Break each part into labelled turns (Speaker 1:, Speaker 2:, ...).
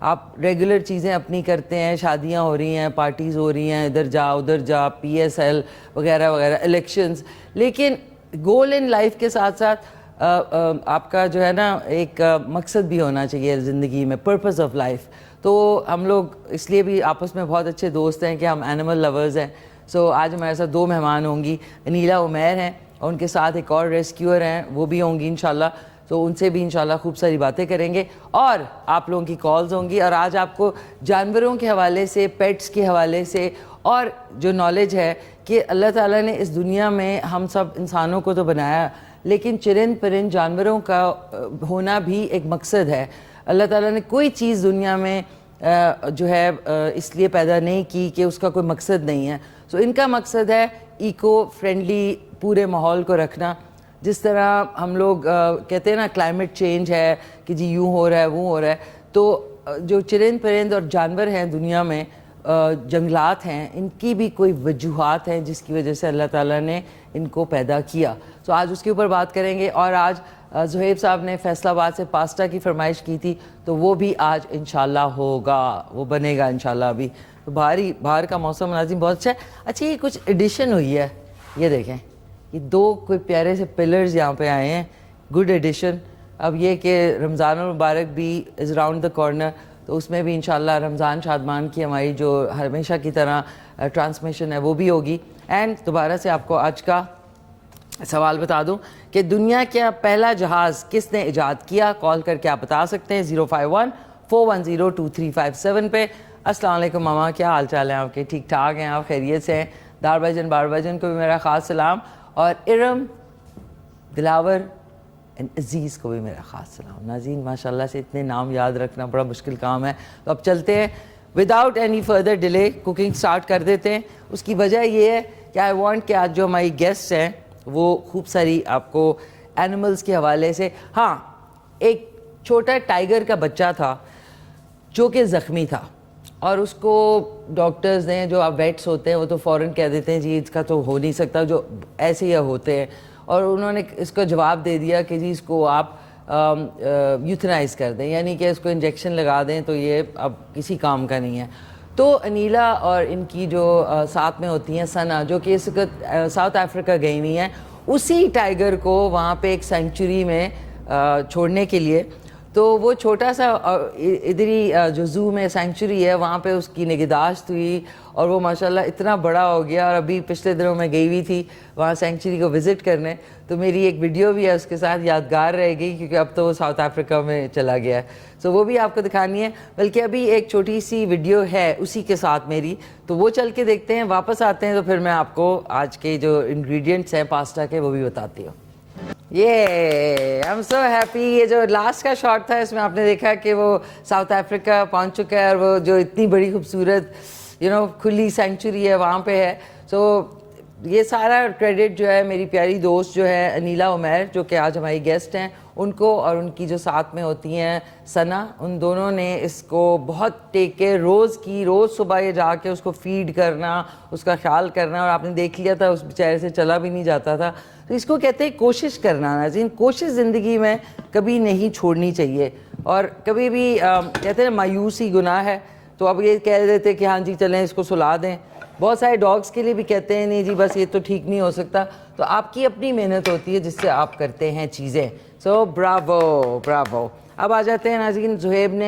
Speaker 1: آپ ریگولر چیزیں اپنی کرتے ہیں, شادیاں ہو رہی ہیں, پارٹیز ہو رہی ہیں, ادھر جا ادھر جا, PSL وغیرہ وغیرہ, الیکشنز, لیکن گول ان لائف کے ساتھ ساتھ آپ کا جو ہے نا ایک مقصد بھی ہونا چاہیے زندگی میں, پرپز آف لائف. تو ہم لوگ اس لیے بھی آپس میں بہت اچھے دوست ہیں کہ ہم اینیمل لورز ہیں. سو آج ہمارے ساتھ 2 مہمان ہوں گی, انیلا عمیر ہیں اور ان کے ساتھ ایک اور ریسکیور ہیں, وہ بھی ہوں گی انشاءاللہ. تو ان سے بھی انشاءاللہ خوب ساری باتیں کریں گے اور آپ لوگوں کی کالز ہوں گی. اور آج آپ کو جانوروں کے حوالے سے, پیٹس کے حوالے سے اور جو نالج ہے کہ اللہ تعالیٰ نے اس دنیا میں ہم سب انسانوں کو تو بنایا, لیکن چرند پرند جانوروں کا ہونا بھی ایک مقصد ہے. اللہ تعالیٰ نے کوئی چیز دنیا میں جو ہے اس لیے پیدا نہیں کی کہ اس کا کوئی مقصد نہیں ہے. سو ان کا مقصد ہے ایکو فرینڈلی پورے ماحول کو رکھنا. جس طرح ہم لوگ کہتے ہیں نا کلائمیٹ چینج ہے کہ جی یوں ہو رہا ہے وہ ہو رہا ہے, تو جو چرند پرند اور جانور ہیں دنیا میں, جنگلات ہیں, ان کی بھی کوئی وجوہات ہیں جس کی وجہ سے اللہ تعالیٰ نے ان کو پیدا کیا. سو آج اس کے اوپر بات کریں گے. اور آج زہیب صاحب نے فیصل آباد سے پاستا کی فرمائش کی تھی, تو وہ بھی آج انشاءاللہ ہوگا, وہ بنے گا انشاءاللہ. ابھی تو باہر کا موسم ناظرین بہت اچھا ہے. اچھا یہ کچھ ایڈیشن ہوئی ہے, یہ دیکھیں, یہ 2 کوئی پیارے سے پلرز یہاں پہ آئے ہیں, گڈ ایڈیشن. اب یہ کہ رمضان المبارک بھی از راؤنڈ دا کارنر, تو اس میں بھی انشاءاللہ رمضان شادمان کی ہماری جو ہمیشہ کی طرح ٹرانسمیشن ہے وہ بھی ہوگی. اینڈ دوبارہ سے آپ کو آج کا سوال بتا دوں کہ دنیا کا پہلا جہاز کس نے ایجاد کیا. کال کر کے آپ بتا سکتے ہیں 051-410-2357 پہ. السلام علیکم ماما, کیا حال چال ہے آپ کے؟ ٹھیک ٹھاک ہیں آپ؟ خیریت سے ہیں؟ دار بھائی جان کو بھی میرا خاص سلام, اور ارم, دلاور عزیز کو بھی میرا خاص سلام. ناظرین ماشاءاللہ سے اتنے نام یاد رکھنا بڑا مشکل کام ہے. تو اب چلتے ہیں without any further delay, cooking start کر دیتے ہیں. اس کی وجہ یہ ہے کہ آئی وانٹ کہ آج جو ہماری گیسٹ ہیں وہ خوب ساری آپ کو اینیملز کے حوالے سے. ہاں, ایک چھوٹا ٹائیگر کا بچہ تھا جو کہ زخمی تھا, اور اس کو ڈاکٹرز نے, جو آپ ویٹس ہوتے ہیں وہ تو فوراً کہہ دیتے ہیں جی اس کا تو ہو نہیں سکتا, جو ایسے ہی ہوتے ہیں, اور انہوں نے اس کو جواب دے دیا کہ جی اس کو آپ یوتھنائز کر دیں, یعنی کہ اس کو انجیکشن لگا دیں, تو یہ اب کسی کام کا نہیں ہے. تو انیلا اور ان کی جو ساتھ میں ہوتی ہیں ثنا, جو کہ اس وقت ساؤتھ افریقہ گئی ہوئی ہیں, اسی ٹائیگر کو وہاں پہ ایک سینکچوری میں چھوڑنے کے لیے. تو وہ چھوٹا سا ادھری جو زو میں سینکچوری ہے وہاں پہ اس کی نگہداشت ہوئی, اور وہ ماشاءاللہ اتنا بڑا ہو گیا. اور ابھی پچھلے دنوں میں گئی ہوئی تھی وہاں سینکچوری کو وزٹ کرنے, تو میری ایک ویڈیو بھی ہے اس کے ساتھ, یادگار رہے گی کیونکہ اب تو وہ ساؤتھ افریقہ میں چلا گیا ہے. سو وہ بھی آپ کو دکھانی ہے, بلکہ ابھی ایک چھوٹی سی ویڈیو ہے اسی کے ساتھ میری, تو وہ چل کے دیکھتے ہیں. واپس آتے ہیں تو پھر میں آپ کو آج کے جو انگریڈینٹس ہیں پاستا کے وہ بھی بتاتی ہوں. I am so happy. یہ جو لاسٹ کا شاٹ تھا اس میں آپ نے دیکھا کہ وہ ساؤتھ افریقہ پہنچ چکا ہے, اور وہ جو اتنی بڑی خوبصورت کھلی سینکچوری ہے وہاں پہ ہے. سو یہ سارا کریڈٹ جو ہے میری پیاری دوست جو ہے انیلا عمیر, جو کہ آج ہماری گیسٹ ہیں, ان کو, اور ان کی جو ساتھ میں ہوتی ہیں ثنا, ان دونوں نے اس کو بہت ٹیک کیئر روز صبح یہ جا کے اس کو فیڈ کرنا, اس کا خیال کرنا. اور آپ نے دیکھ لیا تھا اس بیچارے سے چلا بھی نہیں جاتا تھا. تو اس کو کہتے ہیں کوشش کرنا. ناظرین کوشش زندگی میں کبھی نہیں چھوڑنی چاہیے, اور کبھی بھی کہتے ہیں مایوسی گناہ ہے. تو اب یہ کہہ دیتے کہ ہاں جی چلیں اس کو سلا دیں. بہت سارے ڈاگس کے لیے بھی کہتے ہیں نہیں جی بس یہ تو ٹھیک نہیں ہو سکتا. تو آپ کی اپنی محنت ہوتی ہے جس سے آپ کرتے ہیں چیزیں. سو براوو. اب آ جاتے ہیں ناظرین, زہیب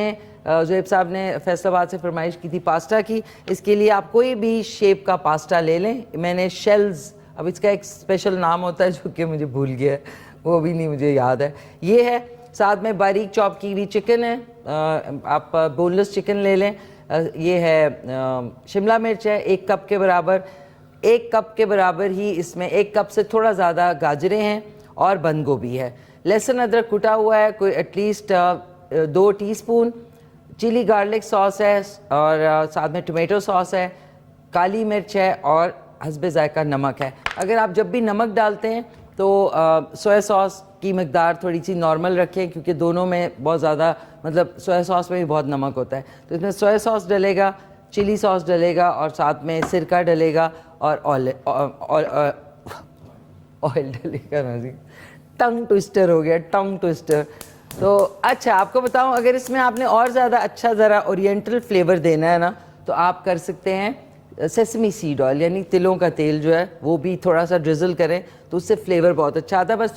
Speaker 1: صاحب نے فیصل آباد سے فرمائش کی تھی پاستا کی. اس کے لیے آپ کوئی بھی شیپ کا پاستا لے لیں. میں نے شیلز, اب اس کا ایک اسپیشل نام ہوتا ہے جو کہ مجھے بھول گیا ہے, وہ بھی نہیں مجھے یاد ہے. یہ ہے, ساتھ میں باریک چاپ کی ہوئی چکن ہے, آپ بون لیس چکن لے لیں. یہ ہے شملہ مرچ ہے 1 کپ کے برابر. 1 کپ کے برابر ہی اس میں 1 کپ سے تھوڑا زیادہ گاجریں ہیں, اور بند گوبھی ہے. لہسن ادرک کٹا ہوا ہے کوئی ایٹ لیسٹ 2 ٹی اسپون. چلی گارلک ساس ہے, اور ساتھ میں ٹمیٹو ساس ہے, کالی مرچ ہے, اور حسب ذائقہ نمک ہے. اگر آپ جب بھی نمک ڈالتے ہیں تو سویا ساس کی مقدار تھوڑی سی نارمل رکھیں, کیونکہ دونوں میں بہت زیادہ مطلب سویا ساس میں بھی بہت نمک ہوتا ہے. تو اس میں سویا ساس ڈلے گا, چلی ساس ڈلے گا, اور ساتھ میں سرکہ ڈلے گا, اور آئل ڈلے گا. ٹنگ ٹوسٹر ہو گیا, ٹنگ ٹوسٹر. تو اچھا آپ کو بتاؤں, اگر اس میں آپ نے اور زیادہ اچھا ذرا اورینٹل فلیور دینا ہے نا تو آپ کر سکتے ہیں سیسمی سیڈ آئل, یعنی تلوں کا تیل جو ہے وہ بھی تھوڑا سا ڈرزل کریں تو اس سے فلیور بہت اچھا آتا ہے. بس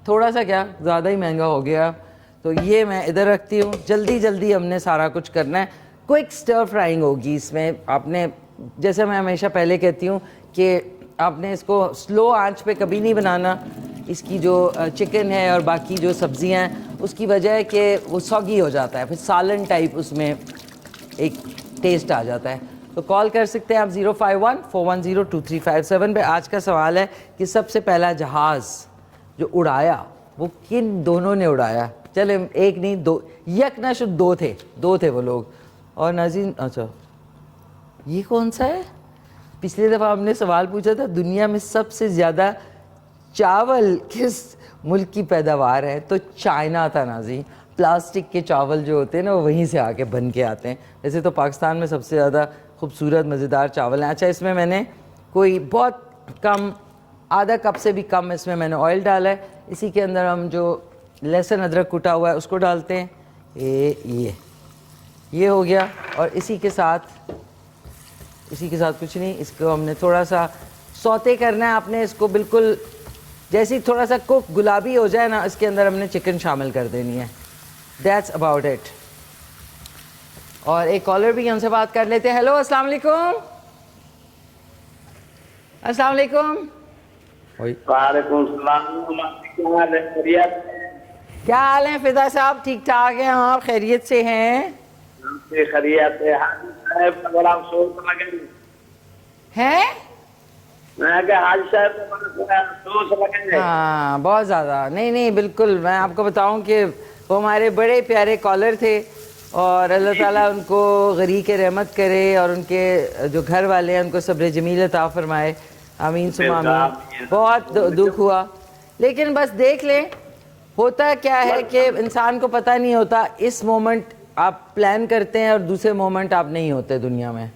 Speaker 1: تھوڑا سا کیا زیادہ ہی مہنگا ہو گیا, تو یہ میں ادھر رکھتی ہوں. جلدی ہم نے سارا کچھ کرنا ہے. کوئک سٹر فرائنگ ہوگی اس میں. آپ نے, جیسے میں ہمیشہ پہلے کہتی ہوں کہ آپ نے اس کو سلو آنچ پہ کبھی نہیں بنانا. اس کی جو چکن ہے اور باقی جو سبزیاں ہیں اس کی وجہ ہے کہ وہ سوگی ہو جاتا ہے, پھر سالن ٹائپ اس میں ایک ٹیسٹ آ جاتا ہے. تو کال کر سکتے ہیں آپ 051-410-2357 پہ. آج کا سوال ہے کہ سب سے پہلا جہاز جو اڑایا وہ کن دونوں نے اڑایا؟ چلے ایک نہیں دو, یک نہ شد دو تھے وہ لوگ. اور ناظرین اچھا یہ کون سا ہے؟ پچھلی دفعہ ہم نے سوال پوچھا تھا دنیا میں سب سے زیادہ چاول کس ملک کی پیداوار ہے, تو چائنا تھا ناظرین. پلاسٹک کے چاول جو ہوتے ہیں نا وہ وہیں سے آ کے بن کے آتے ہیں. ویسے تو پاکستان میں سب سے زیادہ خوبصورت مزیدار چاول ہیں. اچھا اس میں نے کوئی بہت کم, آدھا کپ سے بھی کم اس میں نے آئل ڈالا ہے. اسی کے اندر ہم جو لہسن ادرک کوٹا ہوا ہے اس کو ڈالتے ہیں. یہ ہو گیا. اور اسی کے ساتھ کچھ نہیں, اس کو ہم نے تھوڑا سا سوتے کرنا ہے. آپ نے اس کو بالکل جیسے ہی تھوڑا سا کوک گلابی ہو جائے نا اس کے اندر ہم نے چکن شامل کر دینی ہے. That's about it. اور ایک کالر بھی ہم سے بات کر لیتے ہیں. ہیلو السلام علیکم. السلام علیکم.
Speaker 2: وعلیکم السلام.
Speaker 1: کیا حال ہے فدا صاحب؟ ٹھیک ٹھاک ہیں آپ؟ خیریت سے ہیں؟
Speaker 2: خیریت ہے. بڑا افسوس لگے
Speaker 1: ہیں
Speaker 2: میں کہ حاج صاحب کو بڑا افسوس لگے.
Speaker 1: ہاں بہت زیادہ. نہیں بالکل. میں آپ کو بتاؤں کہ وہ ہمارے بڑے پیارے کالر تھے اور اللہ تعالیٰ ان کو غریق رحمت کرے اور ان کے جو گھر والے ہیں ان کو صبر جمیل عطا فرمائے. آمین ثم آمین. بہت دکھ ہوا, لیکن بس دیکھ لیں ہوتا کیا ہے کہ انسان کو پتہ نہیں ہوتا. اس مومنٹ آپ پلان کرتے ہیں اور دوسرے مومنٹ آپ نہیں ہوتے دنیا میں.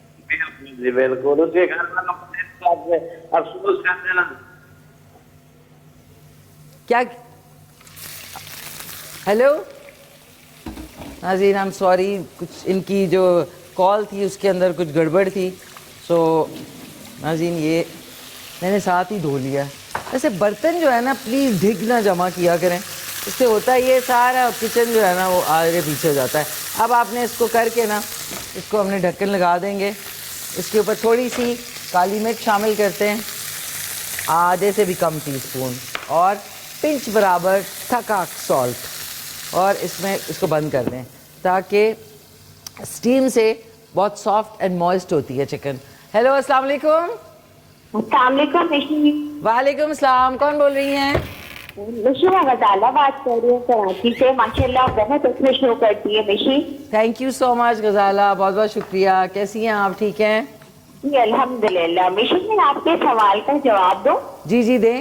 Speaker 2: جی بالکل. اس کے گھر والوں افسوس کر دینا
Speaker 1: کیا. ہیلو ناظرین, آئی ایم سوری, کچھ ان کی جو کال تھی اس کے اندر کچھ گڑبڑ تھی. سو ناظرین یہ میں نے ساتھ ہی دھو لیا. ایسے برتن جو ہے نا پلیز ڈھگ نہ جمع کیا کریں, اس سے ہوتا ہے یہ سارا کچن جو ہے نا وہ آگے پیچھے ہو جاتا ہے. اب آپ نے اس کو کر کے نا اس کو ہم نے ڈھکن لگا دیں گے. اس کے اوپر تھوڑی سی کالی مرچ شامل کرتے ہیں, آدھے سے بھی کم ٹی اسپون, اور پنچ برابر تھکا سالٹ, اور اس میں اس کو بند کر دیں تاکہ اسٹیم سے بہت سافٹ اینڈ موئسٹ ہوتی ہے چکن. ہیلو السلام علیکم.
Speaker 3: السلام علیکم.
Speaker 1: وعلیکم السلام. کون بول رہی ہیں؟
Speaker 3: مشی میں غزالہ بات کر رہی ہوں کراچی سے. ماشاء اللہ بہت اچھے شو کرتی ہے مشی.
Speaker 1: تھینک یو سو مچ غزالہ, بہت بہت شکریہ. کیسی ہیں آپ؟ ٹھیک ہیں
Speaker 3: جی الحمد للہ. مشی میں آپ کے سوال کا جواب دو.
Speaker 1: جی دیں.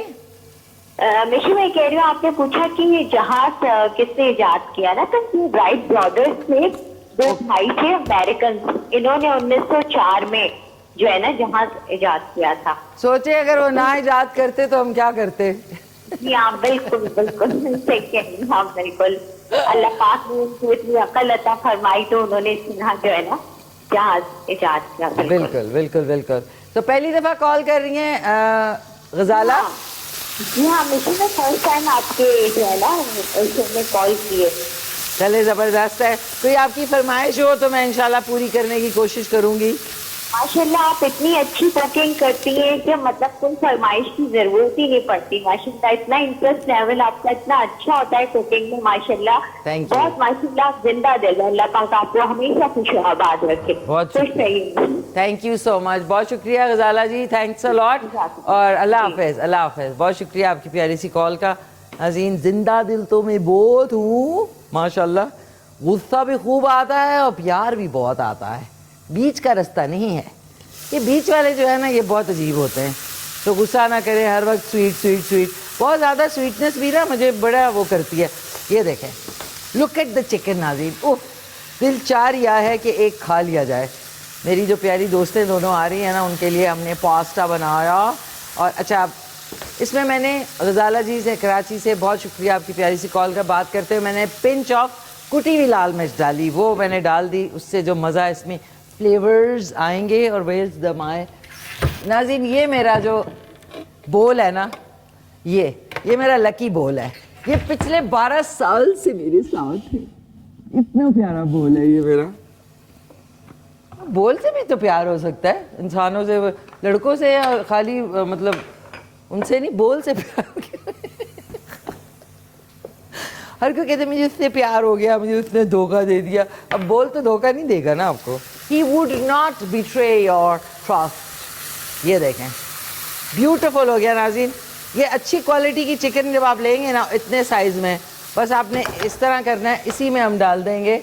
Speaker 3: مشی میں کہہ رہی ہوں, آپ نے پوچھا کہ یہ جہاز کس نے ایجاد کیا نا, تو یہ رائٹ برادرز تھے, دو بھائی تھے امیریکن. انہوں نے 1904 میں جو ہے نا جہاز ایجاد کیا تھا.
Speaker 1: سوچے اگر وہ نہ ایجاد کرتے تو ہم کیا کرتے.
Speaker 3: جی ہاں بالکل صحیح کہہ رہی ہیں. ہاں بالکل. اللہ پاک نے ان کو اتنی عقل عطا فرمائی تو انہوں نے اس طرح جو ہے نا جہاز ایجاد کیا.
Speaker 1: بالکل. تو پہلی دفعہ کال کر رہی ہیں غزالہ؟
Speaker 3: جی ہاں مجھے میں فرسٹ ٹائم آپ کے جو ہے نا شو میں کال کیے.
Speaker 1: چلے زبردست ہے. کوئی آپ کی فرمائش ہو تو میں انشاءاللہ پوری کرنے کی کوشش کروں گی.
Speaker 3: ماشاء اللہ آپ اتنی اچھی کوکنگ کرتی ہیں کہ مطلب کوئی فرمائش کی ضرورت ہی نہیں پڑتی. ماشاء اللہ اتنا انٹرسٹ لیول آپ کا اتنا اچھا ہوتا ہے کوکنگ میں. ماشاء اللہ بہت ماشاء اللہ زندہ دل. اللہ پاک آپ کو ہمیشہ خوش آباد رکھے.
Speaker 1: بہت تھینک یو سو مچ. بہت شکریہ غزالہ جی, تھینکس اے لاٹ. اور اللہ حافظ. اللہ حافظ. بہت شکریہ آپ کی پیاری سی کال کا. عظیم زندہ دل تو میں بہت ہوں ماشاء اللہ. غصہ بھی خوب آتا ہے اور پیار بھی بہت آتا ہے. بیچ کا رستہ نہیں ہے. یہ بیچ والے جو ہے نا یہ بہت عجیب ہوتے ہیں. تو غصہ نہ کریں, ہر وقت سویٹ. بہت زیادہ سویٹنس بھی نا مجھے بڑا وہ کرتی ہے. یہ دیکھیں, لک ایٹ دا چکن ناظرین. اوہ, دل چاہ رہا ہے کہ ایک کھا لیا جائے. میری جو پیاری دوستیں دونوں آ رہی ہیں نا ان کے لیے ہم نے پاستا بنایا. اور اچھا اس میں میں نے غزالہ جی سے کراچی سے بہت شکریہ آپ کی پیاری سی کال کا بات کرتے ہوئے میں نے پنچ آف کٹی ہوئی لال مرچ ڈالی, وہ میں نے ڈال دی, اس سے جو مزہ اس میں فلیورز آئیں گے. اور ویئرز دا مائی ناظرین, یہ میرا جو بول ہے نا, یہ میرا لکی بول ہے. یہ پچھلے 12 سال سے میرے ساتھ ہے. اتنا پیارا بول ہے یہ میرا. بول سے بھی تو پیار ہو سکتا ہے انسانوں سے, لڑکوں سے, یا خالی مطلب ان سے نہیں, بول سے پیار. ہر کوئی کہتے مجھے اس سے پیار ہو گیا, مجھے اس نے دھوکہ دے دیا. اب بول تو دھوکہ نہیں دے گا نا آپ کو. He would not betray your trust. یہ دیکھیں بیوٹیفل ہو گیا ناظرین. یہ اچھی کوالٹی کی چکن جب آپ لیں گے نا اتنے سائز میں, بس آپ نے اس طرح کرنا ہے. اسی میں ہم ڈال دیں گے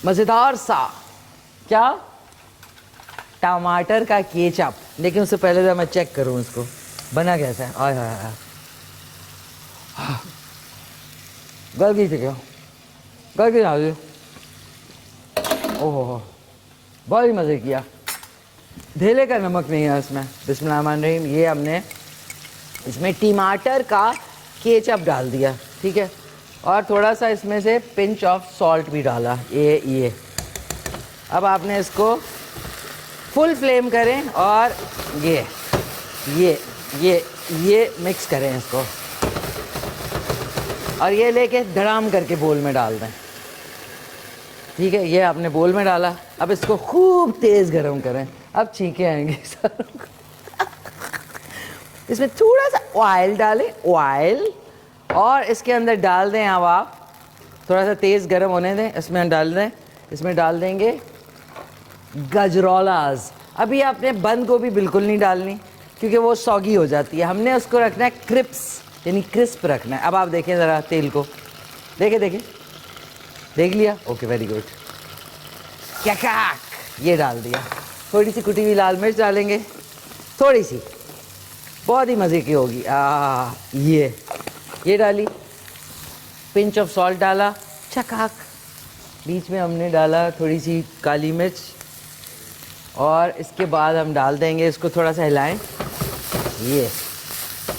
Speaker 1: مزیدار سا کیا, ٹماٹر کا کیچپ. لیکن اس سے پہلے تو میں چیک کروں اس کو بنا کیسا ہے. آئے ہائے ہائے, گل گئی تھی کیا, گل گئی ناظرین. او ہو بہت ہی مزے کیا. دھیلے کا نمک نہیں ہے اس میں. بسم اللہ الرحمن الرحیم. یہ ہم نے اس میں ٹماٹر کا کیچپ ڈال دیا, ٹھیک ہے, اور تھوڑا سا اس میں سے پنچ آف سالٹ بھی ڈالا. یہ اب آپ نے اس کو فل فلیم کریں اور یہ مکس کریں اس کو, اور یہ لے کے دھڑام کر کے بول میں ڈال دیں. ٹھیک ہے, یہ آپ نے بول میں ڈالا. اب اس کو خوب تیز گرم کریں. اب چھینکیں آئیں گے ساروں کو. اس میں تھوڑا سا آئل ڈالیں, آئل, اور اس کے اندر ڈال دیں. اب آپ تھوڑا سا تیز گرم ہونے دیں. اس میں ڈال دیں, اس میں ڈال دیں گے گجرولاز. ابھی آپ نے بند گوبھی بالکل نہیں ڈالنی کیونکہ وہ سوگی ہو جاتی ہے. ہم نے اس کو رکھنا ہے کرپس, یعنی کرسپ رکھنا ہے. اب آپ دیکھیں ذرا تیل کو, دیکھیں دیکھ لیا, اوکے ویری گڈ. یہ ڈال دیا. تھوڑی سی کٹی ہوئی لال مرچ ڈالیں گے, تھوڑی سی, بہت ہی مزے کی ہوگی. یہ ڈالی, پنچ آف سالٹ ڈالا, چکاک. بیچ میں ہم نے ڈالا تھوڑی سی کالی مرچ, اور اس کے بعد ہم ڈال دیں گے, اس کو تھوڑا سا ہلائیں.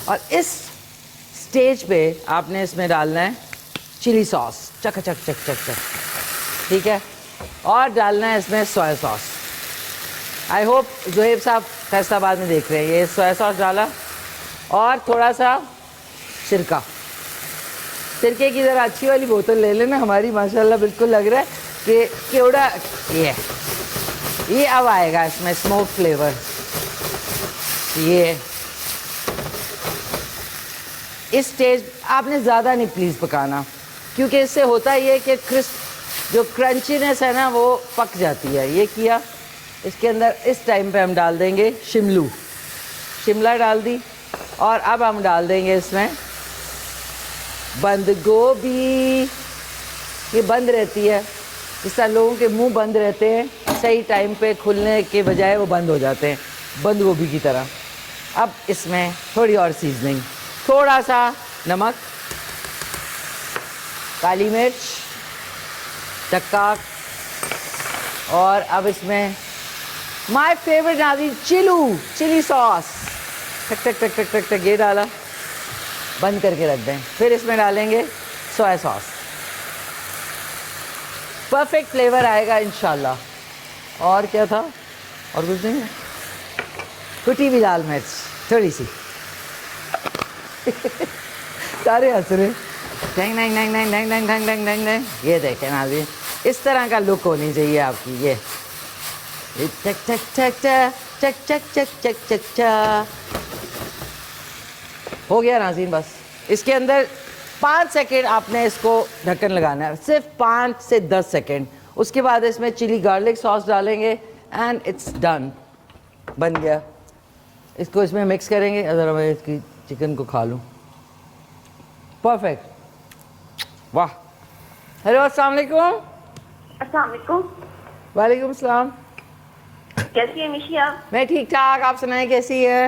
Speaker 1: اور اس سٹیج پہ آپ نے اس میں ڈالنا ہے چلی ساس, چک چک چک چک چک, ٹھیک ہے, اور ڈالنا ہے اس میں سویا ساس. آئی ہوپ زہیب صاحب فیصل آباد میں دیکھ رہے ہیں. یہ سویا ساس ڈالا, اور تھوڑا سا سرکہ. سرکے کی ذرا اچھی والی بوتل لے لینا, ہماری ماشاءاللہ بالکل لگ رہا ہے کہ کیوڑا. یہ اب آئے گا اس میں اسموک فلیور. یہ اس سٹیج آپ نے زیادہ نہیں پلیز پکانا, کیونکہ اس سے ہوتا یہ کہ کرسپ جو کرنچینس ہے نا وہ پک جاتی ہے. یہ کیا, اس کے اندر اس ٹائم پہ ہم ڈال دیں گے شملہ ڈال دی, اور اب ہم ڈال دیں گے اس میں بند گوبھی. یہ بند رہتی ہے, اس طرح لوگوں کے منہ بند رہتے ہیں, صحیح ٹائم پہ کھلنے کے بجائے وہ بند ہو جاتے ہیں, بند گوبھی کی طرح. اب اس میں تھوڑی اور سیزننگ, تھوڑا سا نمک, کالی مرچ, چکا, اور اب اس میں مائی فیوریٹ ناظرین چلی ساس. ٹک ٹک ٹک ٹک ٹک ٹک, یہ ڈالا, بند کر کے رکھ دیں. پھر اس میں ڈالیں گے سویا ساس. پرفیکٹ فلیور آئے گا انشاءاللہ. اور کیا تھا, اور کچھ نہیں ہے, کٹی ہوئی لال مرچ تھوڑی سی. سارے ہنس رہے. ڈنگ ڈنگ ڈنگ ڈنگ ڈنگ ڈنگ ڈنگ ڈنگ ڈنگ ڈنگ. یہ دیکھیں ناظرین, اس طرح کا لک ہونی چاہیے آپ کی. یہ چک چک چک چک چک چک چک چک چک ہو گیا ناظرین. بس اس کے اندر 5 سیکنڈ آپ نے اس کو ڈھکن لگانا ہے, صرف 5 سے 10 سیکنڈ. اس کے بعد اس میں چلی گارلک ساس ڈالیں گے, اینڈ اٹس ڈن, بن گیا. اس کو اس میں مکس کریں گے. ذرا میں اس کی چکن کو کھا لوں. پرفیکٹ, واہ. ہیلو, السلام علیکم.
Speaker 3: السلام علیکم.
Speaker 1: وعلیکم السلام.
Speaker 3: کیسی ہے میشی آپ؟
Speaker 1: میں ٹھیک ٹھاک, آپ سنائیں کیسی ہے؟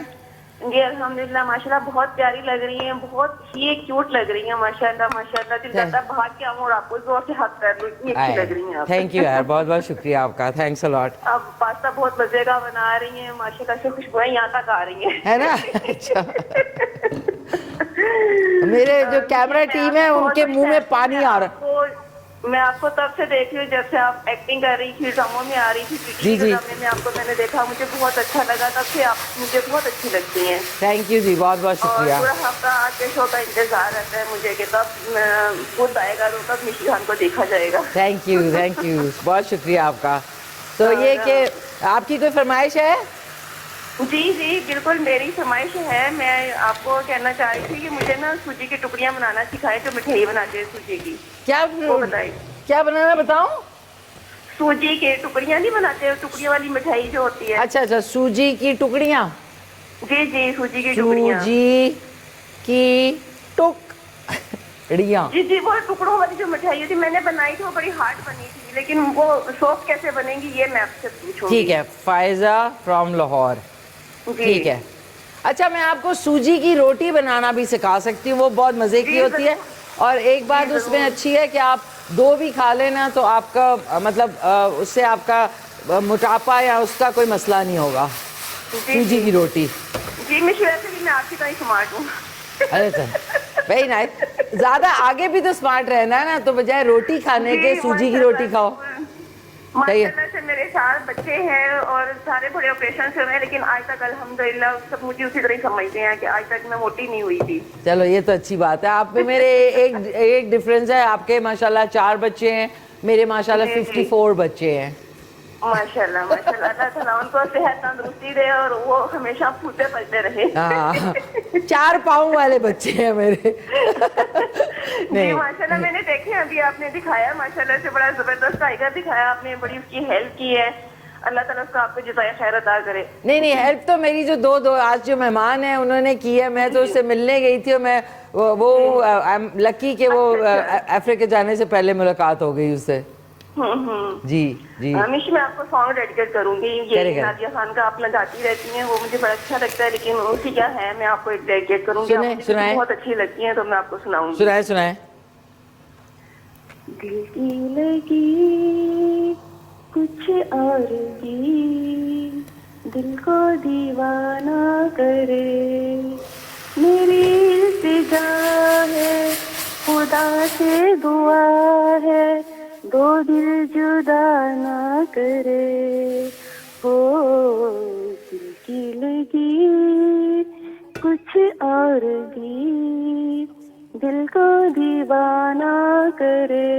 Speaker 4: جی الحمدللہ ماشاءاللہ بہت پیاری لگ رہی ہیں, بہت ہی کیوٹ لگ رہی ہیں ماشاءاللہ ماشاءاللہ. دل کرتا ہے بھاگ کے آؤں اور آپ کو زور سے ہاتھ کر لوں, اتنی اچھی لگ رہی ہیں آپ.
Speaker 1: تھینک یو یار, بہت بہت شکریہ آپ کا, تھینکس اے لاٹ.
Speaker 4: آپ پاستا بہت مزے کا بنا رہی ہیں ماشاءاللہ سے, خوشبوئیں یہاں تک آ رہی ہیں.
Speaker 1: ہے نا. اچھا, میرے جو کیمرہ ٹیم ہے ان کے منہ میں پانی آ رہا.
Speaker 4: میں آپ کو تب سے دیکھ رہی ہوں جب سے آپ ایکٹنگ کر رہی تھی, ڈراموں میں آ رہی تھی,
Speaker 1: جی جی,
Speaker 4: میں آپ کو میں نے دیکھا, مجھے بہت اچھا لگا, تب سے آپ مجھے بہت اچھی لگتی ہیں.
Speaker 1: تھینک یو جی, بہت بہت
Speaker 4: اور
Speaker 1: شکریہ.
Speaker 4: پورا ہفتہ آپ کے شو کا انتظار رہتا ہے مجھے کہ کب خود آئے گا تو کب نشی خان کو دیکھا جائے گا.
Speaker 1: تھینک یو, بہت شکریہ آپ کا. تو یہ کہ آپ کی کوئی فرمائش ہے؟
Speaker 4: جی جی بالکل, میری فرمائش ہے. میں آپ کو کہنا چاہ رہی تھی کہ مجھے نا سوجی کی ٹکڑیاں بنانا سکھائے, جو مٹھائی بناتے ہیں سوجی کی.
Speaker 1: کیا
Speaker 4: وہ بتائیے,
Speaker 1: کیا بنانا بتاؤں؟
Speaker 4: سوجی کے ٹکڑیاں نہیں بناتے, ٹکڑیاں والی مٹھائی جو ہوتی ہے.
Speaker 1: اچھا اچھا, سوجی کی ٹکڑیاں.
Speaker 4: جی جی, سوجی کی ٹکڑیاں.
Speaker 1: سوجی کی ٹکڑیاں.
Speaker 4: جی جی, وہ ٹکڑوں والی جو مٹھائی تھی میں نے بنائی تھی, وہ بڑی ہارڈ بنی تھی, لیکن وہ سافٹ کیسے بنے گی یہ میں آپ سے پوچھوں گی.
Speaker 1: ٹھیک ہے, فائزہ فرام لاہور.
Speaker 4: جی
Speaker 1: ٹھیک ہے. اچھا, میں آپ کو سوجی کی روٹی بنانا بھی سکھا سکتی ہوں, وہ بہت مزے کی
Speaker 4: جی
Speaker 1: ہوتی ہے.
Speaker 4: ضرور.
Speaker 1: اور ایک بات
Speaker 4: جی
Speaker 1: اس میں
Speaker 4: ضرور.
Speaker 1: اچھی ہے کہ آپ دو بھی کھا لینا تو آپ کا مطلب اس سے آپ کا موٹاپا یا اس کا کوئی مسئلہ نہیں ہوگا.
Speaker 4: جی
Speaker 1: سوجی
Speaker 4: جی
Speaker 1: کی روٹی.
Speaker 4: جی, میں ویسے بھی میں آپ کی طرح اسمارٹ ہوں.
Speaker 1: ارے سر, ویری نائس. زیادہ آگے بھی تو اسمارٹ رہنا ہے نا, تو بجائے روٹی کھانے کے
Speaker 4: جی
Speaker 1: سوجی کی
Speaker 4: ماشاء
Speaker 1: روٹی
Speaker 4: اللہ
Speaker 1: کھاؤ.
Speaker 4: بالکل.
Speaker 1: صحیح
Speaker 4: ماشاء
Speaker 1: ہے.
Speaker 4: اللہ سے میرے 4 بچے ہیں اور سارے بڑے آپریشن سے ہوئے ہیں, لیکن آج تک الحمدللہ سب مجھے اسی طرح ہی سمجھتے ہیں کہ آج تک میں موٹی نہیں ہوئی تھی.
Speaker 1: چلو یہ تو اچھی بات ہے. آپ میں میرے ایک ڈفرینس ہے, آپ کے ماشاءاللہ 4 بچے ہیں, میرے ماشاءاللہ
Speaker 4: جی جی
Speaker 1: 54 بچے ہیں.
Speaker 4: ماشاء اللہ ماشاء اللہ, اللہ تعالیٰ ان کو صحت تندرستی دے اور وہ ہمیشہ پھولتے پلتے رہے.
Speaker 1: ہاں, 4 پاؤں والے بچے ہیں میرے.
Speaker 4: جی
Speaker 1: نہیں
Speaker 4: ماشاء اللہ, میں نے دیکھے ابھی آپ نے دکھایا ماشاء اللہ سے, بڑا زبردست ٹائگر دکھایا آپ نے, بڑی اس کی ہیلپ کی ہے. اللہ تعالیٰ اس کو آپ کو جزائے خیر عطا کرے.
Speaker 1: نہیں, ہیلپ تو میری جو دو آج جو مہمان ہیں انہوں نے کی ہے. میں تو اس سے ملنے گئی تھی, اور میں وہ لکی کہ وہ افریقہ جانے سے پہلے ملاقات ہو گئی اس سے. جی جی,
Speaker 4: ہمیشہ میں آپ کو سانگ ڈیڈیکیٹ کروں گی.
Speaker 1: کرے
Speaker 4: یہ
Speaker 1: گا.
Speaker 4: نادیہ خان کا اپنا گاتی رہتی ہیں, وہ مجھے بڑا اچھا لگتا ہے, لیکن اسی کیا ہے میں آپ کو ایک ڈیڈیکیٹ کروں گی. آپ مجھے
Speaker 1: سنائیں
Speaker 4: بہت اچھی لگتی ہیں تو میں آپ کو سناؤں گی.
Speaker 1: سنائیں.
Speaker 4: دل کی لگی کچھ اور بھی, دل کو دیوانہ کرے, میری التجا ہے خدا سے دعا ہے, دو دل جدا نہ کرے. ہو دل کی لگی کچھ اور بھی, دل کو دیوانہ کرے.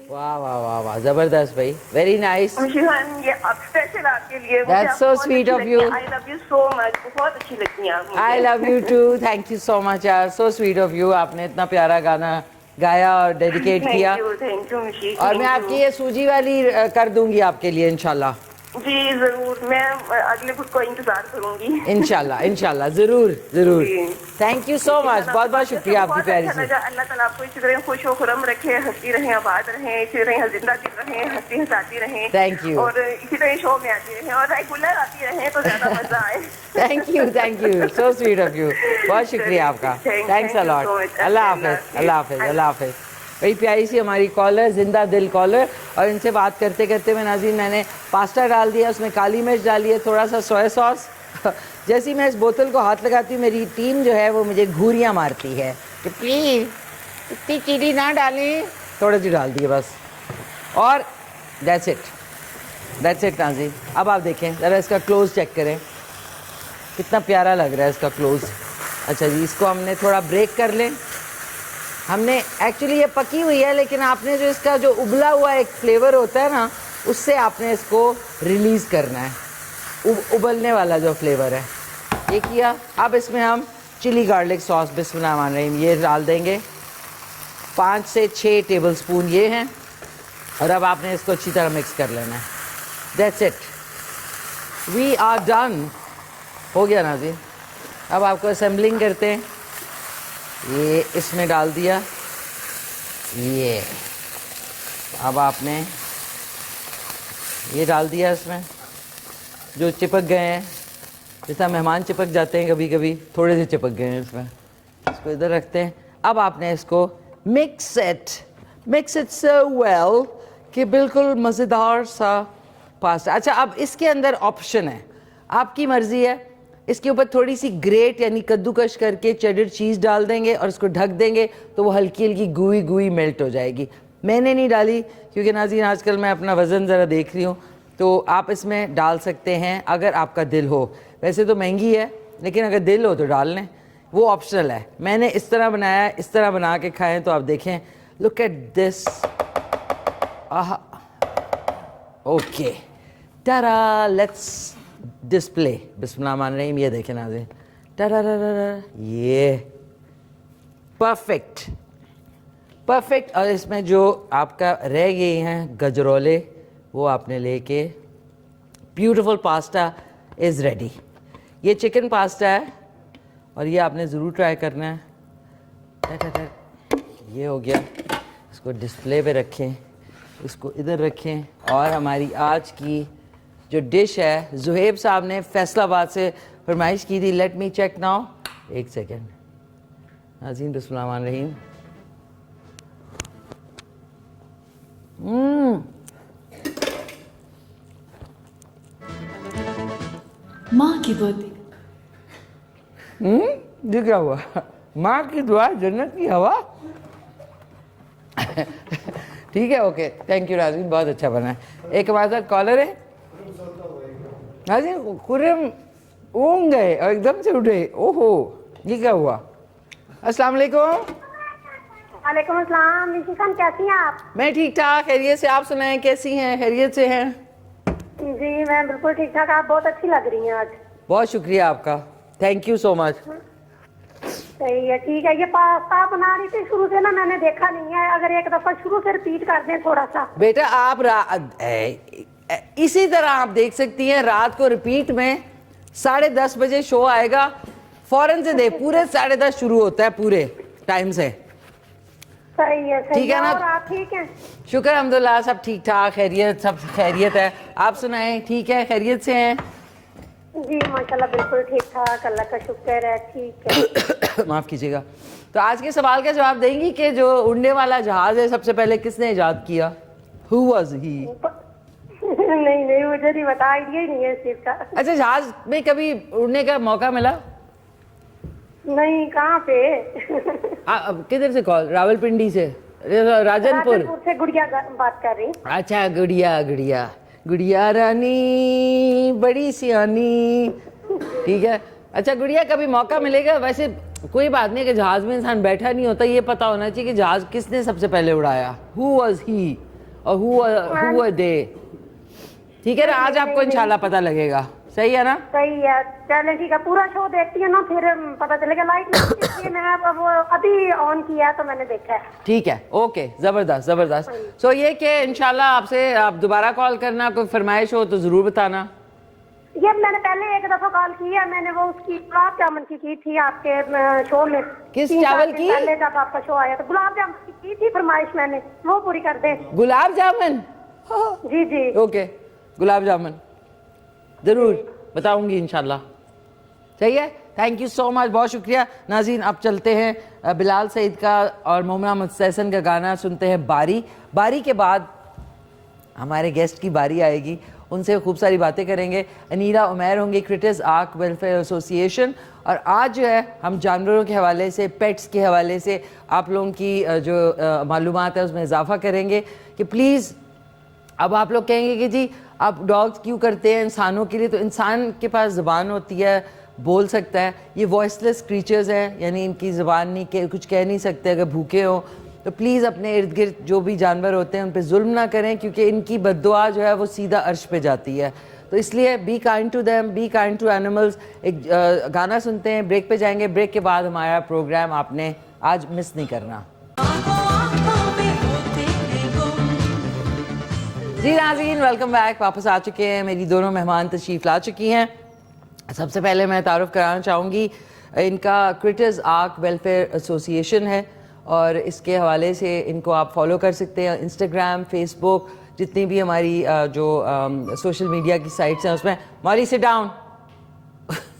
Speaker 1: واہ واہ واہ واہ, زبردست بھائی, ویری نائس.
Speaker 4: مشیحان, یہ اب اسپیشل آپ کے لیے, مجھے
Speaker 1: That's
Speaker 4: آپ
Speaker 1: so
Speaker 4: بہت
Speaker 1: sweet
Speaker 4: اچھی
Speaker 1: of
Speaker 4: لگتی
Speaker 1: you.
Speaker 4: ہیں. آئی لو یو سو مچ, بہت اچھی لگتی ہیں آپ مجھے.
Speaker 1: I love you too. Thank you so much یار, so sweet of you. آپ نے اتنا پیارا گانا گایا اور ڈیڈیکیٹ کیا.
Speaker 4: تھینک یو مشی.
Speaker 1: اور میں آپ کی یہ سوجی والی کر دوں گی آپ کے لیے انشاءاللہ.
Speaker 4: جی ضرور, میں اگلے خود کو انتظار کروں گی.
Speaker 1: انشاءاللہ ضرور ضرور.
Speaker 4: جی.
Speaker 1: تھینک یو سو مچ, بہت بہت شکریہ آپ کی پیاری
Speaker 4: اچھا
Speaker 1: سے.
Speaker 4: لگا. اللہ تعالیٰ آپ کو اسی طرح خوش و خرم رکھے, ہنستی رہیں, آباد رہیں, اسی طرح زندہ دل رہیں, ہنستی ہنساتی رہیں.
Speaker 1: Thank you.
Speaker 4: اور اسی طرح شو میں آتی رہیں, اور ریگولر آتی رہیں تو زیادہ مزہ آئے.
Speaker 1: Thank you, so sweet of you. بہت شکریہ آپ کا. تھینکس اے لاٹ. اللہ حافظ, اللہ حافظ, اللہ حافظ. بڑی پیاری سی ہماری کالر, زندہ دل کالر. اور ان سے بات کرتے کرتے میں ناظرین میں نے پاستا ڈال دیا, اس میں کالی مرچ ڈالی ہے, تھوڑا سا سویا ساس. جیسی میں اس بوتل کو ہاتھ لگاتی ہوں, میری ٹیم جو ہے وہ مجھے گھوریاں مارتی ہے کہ پلیز اتنی چیلی نہ ڈالیں, تھوڑی سی ڈال دیے بس. اور دیٹس اٹ ناظرین. اب آپ دیکھیں ذرا اس کا کلوز چیک کریں, کتنا پیارا لگ رہا ہے اس کا کلوز. اچھا جی, اس کو ہم نے تھوڑا بریک کر لیں. ہم نے ایکچولی یہ پکی ہوئی ہے, لیکن آپ نے جو اس کا جو ابلا ہوا ایک فلیور ہوتا ہے نا, اس سے آپ نے اس کو ریلیز کرنا ہے, ابلنے والا جو فلیور ہے یہ کیا. اب اس میں ہم چلی گارلک ساس, بسم اللہ الرحمن الرحیم, یہ ڈال دیں گے. 5 سے 6 ٹیبل سپون یہ ہیں. اور اب آپ نے اس کو اچھی طرح مکس کر لینا ہے. That's it, we are done. ہو گیا ناظرین. اب آپ کو اسمبلنگ کرتے ہیں. یہ اس میں ڈال دیا, یہ اب آپ نے یہ ڈال دیا اس میں جو چپک گئے ہیں. جیسا مہمان چپک جاتے ہیں کبھی کبھی, تھوڑے سے چپک گئے ہیں اس میں. اس کو ادھر رکھتے ہیں. اب آپ نے اس کو مکس اٹ سو ویل کہ بالکل مزیدار سا پاستا. اچھا اب اس کے اندر آپشن ہے, آپ کی مرضی ہے. اس کے اوپر تھوڑی سی گریٹ یعنی کدوکش کر کے چیڈر چیز ڈال دیں گے اور اس کو ڈھک دیں گے تو وہ ہلکی ہلکی گوئی میلٹ ہو جائے گی. میں نے نہیں ڈالی کیونکہ ناظرین آج کل میں اپنا وزن ذرا دیکھ رہی ہوں, تو آپ اس میں ڈال سکتے ہیں اگر آپ کا دل ہو. ویسے تو مہنگی ہے لیکن اگر دل ہو تو ڈال لیں, وہ آپشنل ہے. میں نے اس طرح بنایا, اس طرح بنا کے کھائیں تو آپ دیکھیں. Look at this. اوکے ٹرا, لیٹس ڈسپلے. بسم اللہ الرحمن الرحیم. یہ دیکھیں ناظرین, ٹرا یہ پرفیکٹ. اور اس میں جو آپ کا رہ گئی ہیں گجرولے وہ آپ نے لے کے, بیوٹیفل پاستا از ریڈی. یہ چکن پاستا ہے اور یہ آپ نے ضرور ٹرائی کرنا ہے. یہ ہو گیا. اس کو ڈسپلے پہ رکھیں, اس کو ادھر رکھیں. اور ہماری آج کی جو ڈش ہے زہیب صاحب نے فیصل آباد سے فرمائش کی تھی. لیٹ می چیک ناؤ, ایک سیکنڈ ناظرین. بسم اللہ الرحمن الرحیم.
Speaker 5: ماں کی دعا.
Speaker 1: یہ کیا ہوا؟ ماں کی دعا جنت کی ہوا. ٹھیک ہے, اوکے, تھینک یو ناظرین, بہت اچھا بنا ہے. ایک ہمارے ساتھ کالر ہے ناظرین. خرم اونگ گئے اور ایک دم سے اٹھے. اوہو, یہ کیا ہوا؟ السلام علیکم.
Speaker 6: وعلیکم السلام. رشی خان کیسی ہیں آپ؟
Speaker 1: میں ٹھیک ٹھاک, خیریت سے. آپ سنائیں کیسی ہیں؟ خیریت سے ہیں؟
Speaker 6: جی میں بالکل ٹھیک ٹھاک. آپ بہت اچھی لگ رہی ہیں آج.
Speaker 1: بہت شکریہ آپ کا, تھینک یو سو مچ.
Speaker 6: صحیح ہے, ٹھیک ہے. یہ پاستا بنا رہی تھی شروع سے نا, میں نے دیکھا نہیں ہے. اگر ایک دفعہ شروع سے رپیٹ کر دیں تھوڑا سا.
Speaker 1: بیٹا آپ اسی طرح آپ دیکھ سکتی ہیں. رات کو رپیٹ میں 10:30 بجے شو آئے گا, فوراً سے دے. پورے 10:30 شروع ہوتا ہے پورے ٹائم سے.
Speaker 6: صحیح ہے,
Speaker 1: ٹھیک ہے نا.
Speaker 6: اور آپ ٹھیک ہیں؟
Speaker 1: شکر الحمدللہ, سب ٹھیک ٹھاک, خیریت, سب خیریت ہے. آپ سنائیں, ٹھیک ہے, خیریت سے ہیں؟
Speaker 6: جی ماشاءاللہ بالکل ٹھیک ٹھاک, اللہ کا شکر ہے, ٹھیک ہے.
Speaker 1: معاف کیجیے گا. تو آج کے سوال کا جواب دیں گی کہ جو اڑنے والا جہاز ہے سب سے پہلے کس نے ایجاد کیا؟ Who was he?
Speaker 6: نہیں مجھے نہیں پتا, آئیڈیا ہی نہیں ہے اس چیز کا.
Speaker 1: اچھا, جہاز میں کبھی اڑنے کا موقع ملا؟
Speaker 6: نہیں, کہاں پہ؟
Speaker 1: کدھر سے کال؟ راول پنڈی سے, راجن پور
Speaker 6: سے. گڑیا بات کر رہی.
Speaker 1: اچھا, گڑیا رانی بڑی سیانی. ٹھیک ہے. اچھا گڑیا, کبھی موقع ملے گا. ویسے کوئی بات نہیں کہ جہاز میں انسان بیٹھا نہیں ہوتا, یہ پتا ہونا چاہیے کہ جہاز کس نے سب سے پہلے اڑایا. Who was he اور who were they. ٹھیک ہے نا, آج آپ کو انشاءاللہ پتہ لگے گا. صحیح ہے نا؟
Speaker 6: صحیح ہے, چلیں ٹھیک ہے. پورا شو دیکھتی ہے نا, پھر پتہ چلے گا. لائٹ میں ابھی آن کیا تو میں نے دیکھا ہے.
Speaker 1: ٹھیک ہے, اوکے, زبردست. سو یہ کہ انشاءاللہ آپ سے آپ دوبارہ کال کرنا, کوئی فرمائش ہو تو ضرور بتانا.
Speaker 6: یہ میں نے پہلے ایک دفعہ کال کی ہے, میں نے وہ اس کی گلاب جامن کی تھی آپ کے شو میں.
Speaker 1: کس چاول کی؟
Speaker 6: پہلے جب آپ کا شو آیا تو گلاب جامن کی تھی فرمائش, میں نے وہ پوری کر دیں.
Speaker 1: گلاب جامن؟
Speaker 6: جی
Speaker 1: اوکے, گلاب جامن ضرور بتاؤں گی انشاءاللہ. صحیح ہے, تھینک یو سو مچ, بہت شکریہ. ناظرین اب چلتے ہیں بلال سعید کا اور مومنہ مستحسن کا گانا سنتے ہیں. باری کے بعد ہمارے گیسٹ کی باری آئے گی, ان سے خوب ساری باتیں کریں گے. انیرا عمیر ہوں گی, کرٹرز آرک ویلفیئر ایسوسی ایشن. اور آج جو ہے ہم جانوروں کے حوالے سے, پیٹس کے حوالے سے آپ لوگوں کی جو معلومات ہے اس میں اضافہ کریں گے کہ پلیز. اب آپ لوگ کہیں گے کہ جی آپ ڈاگس کیوں کرتے ہیں انسانوں کے لیے؟ تو انسان کے پاس زبان ہوتی ہے, بول سکتا ہے. یہ وائس لیس کریچرز ہیں, یعنی ان کی زبان نہیں, کچھ کہہ نہیں سکتے اگر بھوکے ہوں. تو پلیز اپنے ارد گرد جو بھی جانور ہوتے ہیں ان پہ ظلم نہ کریں, کیونکہ ان کی بد دعا جو ہے وہ سیدھا عرش پہ جاتی ہے. تو اس لیے be kind to them, be kind to animals. ایک گانا سنتے ہیں, بریک پہ جائیں گے. بریک کے بعد ہمارا پروگرام آپ نے آج مس نہیں کرنا. جی ناظرین, ویلکم بیک, واپس آ چکے ہیں. میری دونوں مہمان تشریف لا چکی ہیں. سب سے پہلے میں تعارف کرانا چاہوں گی, ان کا کرٹرز آرک ویلفیئر ایسوسی ایشن ہے اور اس کے حوالے سے ان کو آپ فالو کر سکتے ہیں. انسٹاگرام, فیس بک, جتنی بھی ہماری جو سوشل میڈیا کی سائٹس ہیں اس میں. مولی سٹ ڈاؤن.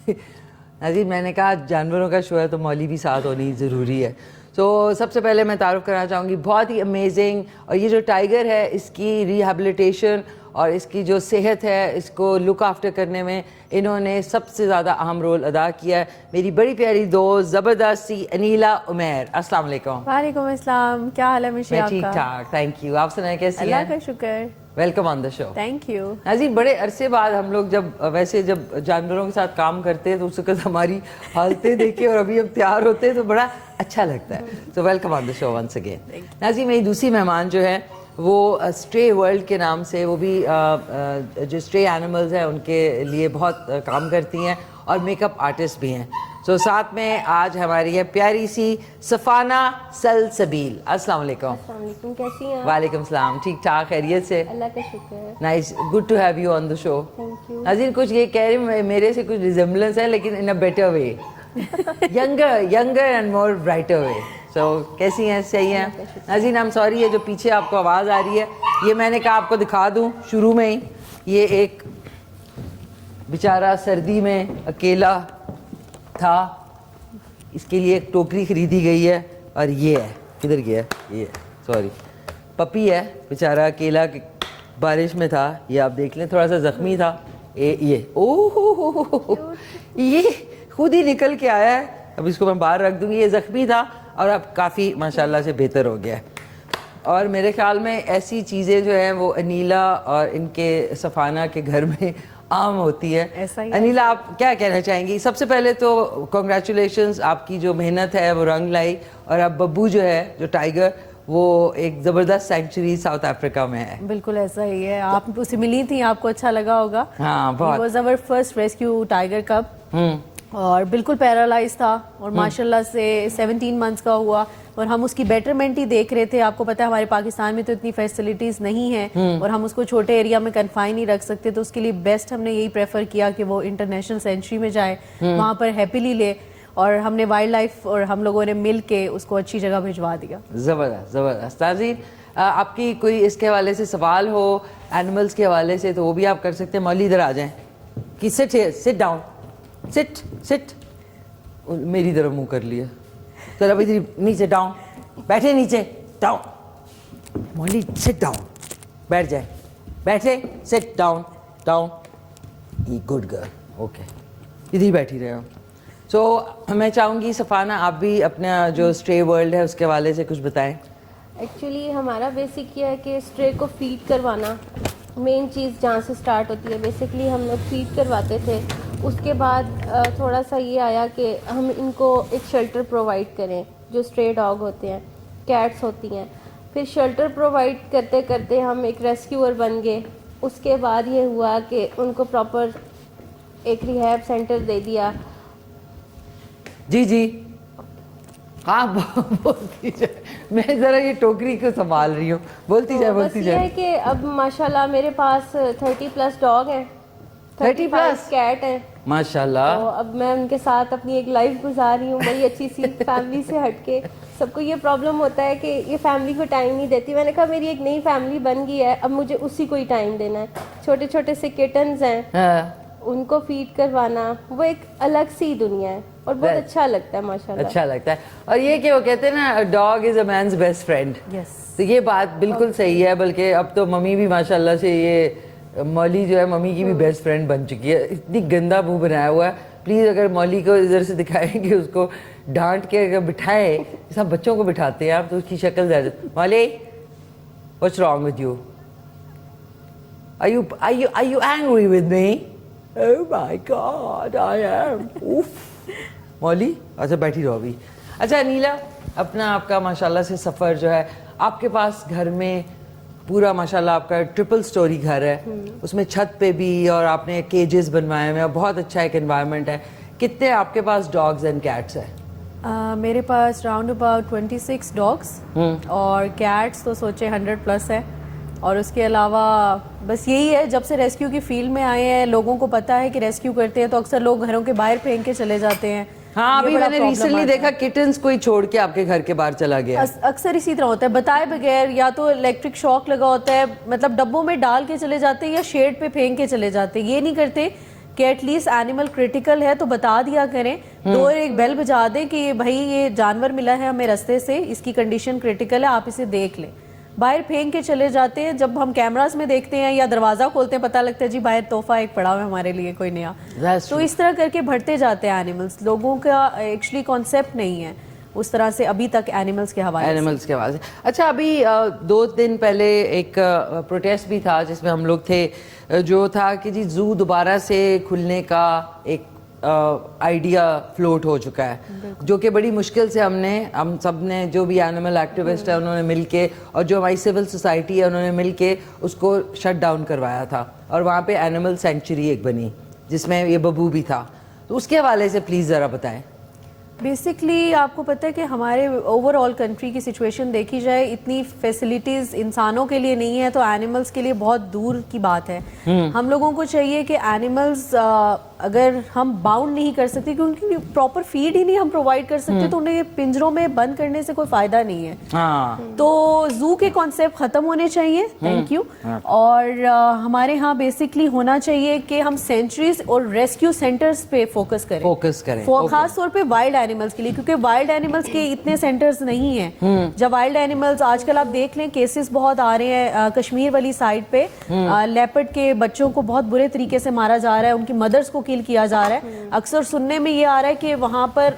Speaker 1: ناظرین میں نے کہا جانوروں کا شو ہے تو مولوی بھی ساتھ ہونی ضروری ہے. تو سب سے پہلے میں تعارف کرنا چاہوں گی, بہت ہی امیزنگ, اور یہ جو ٹائیگر ہے اس کی ریہیبلیٹیشن اور اس کی جو صحت ہے اس کو لک آفٹر کرنے میں انہوں نے سب سے زیادہ اہم رول ادا کیا ہے. میری بڑی پیاری دوست زبردست سی انیلا عمیر, السلام علیکم.
Speaker 7: وعلیکم السلام, کیا حال ہے منشی
Speaker 1: میں
Speaker 7: آپ کا؟
Speaker 1: ٹھیک ٹھاک, تھینک یو. آپ سنائیں کیسی ہیں؟
Speaker 7: اللہ کا شکر.
Speaker 1: Welcome on the show.
Speaker 7: Thank you.
Speaker 1: ناظرین بڑے عرصے بعد ہم لوگ جب ویسے جب جانوروں کے ساتھ کام کرتے ہیں تو اس وقت ہماری حالتیں دیکھے اور ابھی ہم تیار ہوتے ہیں تو بڑا اچھا لگتا ہے. So welcome on the show once again. ناظرین میری دوسری مہمان جو ہے وہ اسٹرے ورلڈ کے نام سے, وہ بھی جو اسٹرے اینیملز ہیں ان کے لیے بہت کام کرتی ہیں اور میک اپ آرٹسٹ بھی ہیں. سو ساتھ میں آج ہماری ہے پیاری سی سفانہ سلسبیل. السلام علیکم.
Speaker 8: السلام علیکم, کیسی ہیں آپ؟
Speaker 1: وعلیکم السلام, ٹھیک ٹھاک, خیریت سے؟
Speaker 8: اللہ کا شکر.
Speaker 1: Nice, good to have you on the show.
Speaker 8: Thank you.
Speaker 1: ناظرین کچھ یہ کہہ رہے ہیں میرے سے کچھ ریزمبلنس ہے لیکن in a better way, younger and more brighter way. So کیسی ہیں, صحیح ہیں؟ ناظرین I'm سوری ہے جو پیچھے آپ کو آواز آ رہی ہے یہ میں نے کہا آپ کو دکھا دوں شروع میں ہی. یہ ایک بیچارہ سردی میں اکیلا تھا, اس کے لیے ایک ٹوکری خریدی گئی ہے, اور یہ ہے کدھر گیا, یہ سوری پپی ہے بیچارہ اکیلا بارش میں تھا. یہ آپ دیکھ لیں تھوڑا سا زخمی تھا, یہ یہ خود ہی نکل کے آیا ہے. اب اس کو میں باہر رکھ دوں گی. یہ زخمی تھا اور اب کافی ماشاءاللہ سے بہتر ہو گیا ہے. اور میرے خیال میں ایسی چیزیں جو ہیں وہ انیلا اور ان کے سفانہ کے گھر میں عام ہوتی ہے. انیلا آپ کیا کہنا چاہیں گی؟ سب سے پہلے تو کنگریچولیشنز, آپ کی جو محنت ہے وہ رنگ لائی, اور اب ببو جو ہے جو ٹائیگر وہ ایک زبردست سینکچری ساؤتھ افریقہ میں ہے.
Speaker 7: بالکل ایسا ہی ہے. آپ اس سے ملی تھیں, آپ کو اچھا لگا ہوگا.
Speaker 1: ہاں بہت.
Speaker 7: Was our first rescue tiger cub, اور بالکل پیرالائز تھا اور ماشاءاللہ سے 17 منتھس کا ہوا, اور ہم اس کی بیٹرمنٹ ہی دیکھ رہے تھے. آپ کو پتہ ہے ہمارے پاکستان میں تو اتنی فیسلٹیز نہیں ہیں اور ہم اس کو چھوٹے ایریا میں کنفائن نہیں رکھ سکتے, تو اس کے لیے بیسٹ ہم نے یہی پریفر کیا کہ وہ انٹرنیشنل سینچری میں جائے, وہاں پر ہیپیلی لے, اور ہم نے وائلڈ لائف اور ہم لوگوں نے مل کے اس کو اچھی جگہ بھجوا دیا.
Speaker 1: زبردست زبردست. ناظرین آپ کی کوئی اس کے حوالے سے سوال ہو اینیملس کے حوالے سے تو وہ بھی آپ کر سکتے ہیں. مولی ادھر آ جائیں, کہ سٹ ڈاؤن, سٹ میری طرف منہ کر لیا. سر اب ادھر نیچے ڈاؤن, بیٹھے نیچے ڈاؤن. مولی سٹ ڈاؤن, بیٹھ جائے, بیٹھے, sit down down. Good girl, okay ادھر ہی بیٹھی رہے ہو. سو میں چاہوں گی سفانہ آپ بھی اپنا جو اسٹرے ورلڈ ہے اس کے حوالے سے کچھ بتائیں.
Speaker 8: ایکچولی ہمارا بیسک یہ ہے کہ اسٹرے کو فیڈ کروانا مین چیز جہاں سے سٹارٹ ہوتی ہے. بیسکلی ہم لوگ فیڈ کرواتے تھے, اس کے بعد تھوڑا سا یہ آیا کہ ہم ان کو ایک شیلٹر پرووائڈ کریں. جو اسٹرے ڈاگ ہوتے ہیں, کیٹس ہوتی ہیں, پھر شیلٹر پرووائڈ کرتے کرتے ہم ایک ریسکیور بن گئے. اس کے بعد یہ ہوا کہ ان کو پراپر ایک ریہیب سینٹر دے دیا.
Speaker 1: جی ہاں بولتی جائے, میں ذرا یہ ٹوکری کو سنبھال رہی ہوں, بولتی جائے.
Speaker 8: بس یہ ہے کہ اب ماشاءاللہ میرے پاس 30+ ڈاگ ہیں, 30+ کیٹ ہیں
Speaker 1: ماشاءاللہ.
Speaker 8: تو اب میں ان کے ساتھ اپنی ایک لائف گزار رہی ہوں بڑی اچھی سی فیملی سے ہٹ کے. سب کو یہ پرابلم ہوتا ہے کہ یہ فیملی کو ٹائم نہیں دیتی. میں نے کہا میری ایک نئی فیملی بن گئی ہے, اب مجھے اسی کو ہی ٹائم دینا ہے. چھوٹے چھوٹے سے کٹنز ہیں, ان کو فیڈ کروانا وہ ایک الگ سی دنیا ہے اور بہت اچھا لگتا ہے ماشاءاللہ.
Speaker 1: اچھا لگتا ہے. اور یہ کہ وہ کہتے ہیں نا dog is a man's best friend, تو یہ بات بالکل صحیح ہے. بلکہ اب تو ممی بھی ماشاءاللہ سے یہ مولی جو ہے ممی کی بھی بیسٹ فرینڈ بن چکی ہے. اتنی گندا منہ بنایا ہوا ہے. پلیز اگر مولی کو ادھر سے دکھائیں کہ اس کو ڈانٹ کے اگر بٹھائیں, جیسا بچوں کو بٹھاتے ہیں آپ, تو اس کی شکل زیادہ. مولی what's wrong with you, are you angry with me? Oh my God, I am. Oof. مولی اچھا بیٹھی رہو ابھی. اچھا انیلا, اپنا آپ کا ماشاءاللہ سے سفر جو ہے, آپ کے پاس گھر میں پورا ماشاءاللہ آپ کا ٹرپل سٹوری گھر ہے, اس میں چھت پہ بھی اور آپ نے کیجز بنوائے ہوئے ہیں, بہت اچھا ایک انوائرمنٹ ہے. کتنے آپ کے پاس ڈاگز اینڈ کیٹس ہیں؟
Speaker 7: میرے پاس راؤنڈ اباؤٹ 26 ڈاگس اور کیٹس تو سوچے 100+ ہے. اور اس کے علاوہ بس یہی ہے, جب سے ریسکیو کی فیلڈ میں آئے ہیں لوگوں کو پتہ ہے کہ ریسکیو کرتے ہیں تو اکثر لوگ گھروں کے باہر پھینک کے چلے جاتے ہیں.
Speaker 1: ہاں ابھی میں نے ریسنٹلی دیکھا کٹنز کوئی چھوڑ کے آپ کے گھر کے باہر چلا گیا.
Speaker 7: اکثر اسی طرح ہوتا ہے, بتائے بغیر, یا تو الیکٹرک شاک لگا ہوتا ہے, مطلب ڈبوں میں ڈال کے چلے جاتے ہیں یا شیڈ پہ پھینک کے چلے جاتے ہیں. یہ نہیں کرتے کہ ایٹ لیسٹ اینیمل کریٹیکل ہے تو بتا دیا کریں, 2 اور 1 بیل بجا دیں کہ بھائی یہ جانور ملا ہے ہمیں رستے سے, اس کی کنڈیشن کریٹیکل ہے, آپ اسے دیکھ لیں. باہر پھینک کے چلے جاتے ہیں, جب ہم کیمراز میں دیکھتے ہیں یا دروازہ کھولتے ہیں پتہ لگتا ہے جی باہر تحفہ ایک پڑا ہوا ہے ہمارے لیے کوئی نیا. تو اس طرح کر کے بڑھتے جاتے ہیں اینیملز. لوگوں کا ایکچولی کانسیپٹ نہیں ہے اس طرح سے ابھی تک اینیملز کے حوالے سے.
Speaker 1: اچھا, ابھی 2 دن پہلے ایک پروٹیسٹ بھی تھا جس میں ہم لوگ تھے, جو تھا کہ جی زو دوبارہ سے کھلنے کا ایک آئیڈیا فلوٹ ہو چکا ہے, جو کہ بڑی مشکل سے ہم سب نے, جو بھی اینیمل ایکٹیوسٹ ہے انہوں نے مل کے, اور جو ہماری سول سوسائٹی ہے انہوں نے مل کے اس کو شٹ ڈاؤن کروایا تھا, اور وہاں پہ اینیمل سینچری ایک بنی جس میں یہ ببو بھی تھا. تو اس کے حوالے سے پلیز ذرا بتائیں.
Speaker 7: بیسکلی آپ کو پتہ ہے کہ ہمارے اوور آل کنٹری کی سچویشن دیکھی جائے, اتنی فیسلٹیز انسانوں کے لیے نہیں ہے تو اینیملز کے لیے بہت دور کی بات ہے. ہم لوگوں کو چاہیے کہ اینیملز اگر ہم باؤنڈ نہیں کر سکتے, کیونکہ پراپر فیڈ ہی نہیں ہم پرووائڈ کر سکتے, تو انہیں پنجروں میں بند کرنے سے کوئی فائدہ نہیں ہے. تو زو کے کانسیپٹ ختم ہونے چاہیے. Thank you. اور ہمارے ہاں بیسکلی ہونا چاہیے کہ ہم سینچریز اور ریسکیو سینٹرز پہ فوکس کریں, خاص طور پہ وائلڈ اینیملز کے لیے, کیونکہ وائلڈ اینیملز کے اتنے سینٹرز نہیں ہیں. جب وائلڈ اینیملز آج کل آپ دیکھ لیں کیسز بہت آ رہے ہیں کشمیر والی سائڈ پہ, لیپرڈ کے بچوں کو بہت برے طریقے سے مارا جا رہا ہے, ان کی مدرز کو کل کیا جا رہا ہے. اکثر سننے میں یہ آ رہا ہے کہ وہاں پر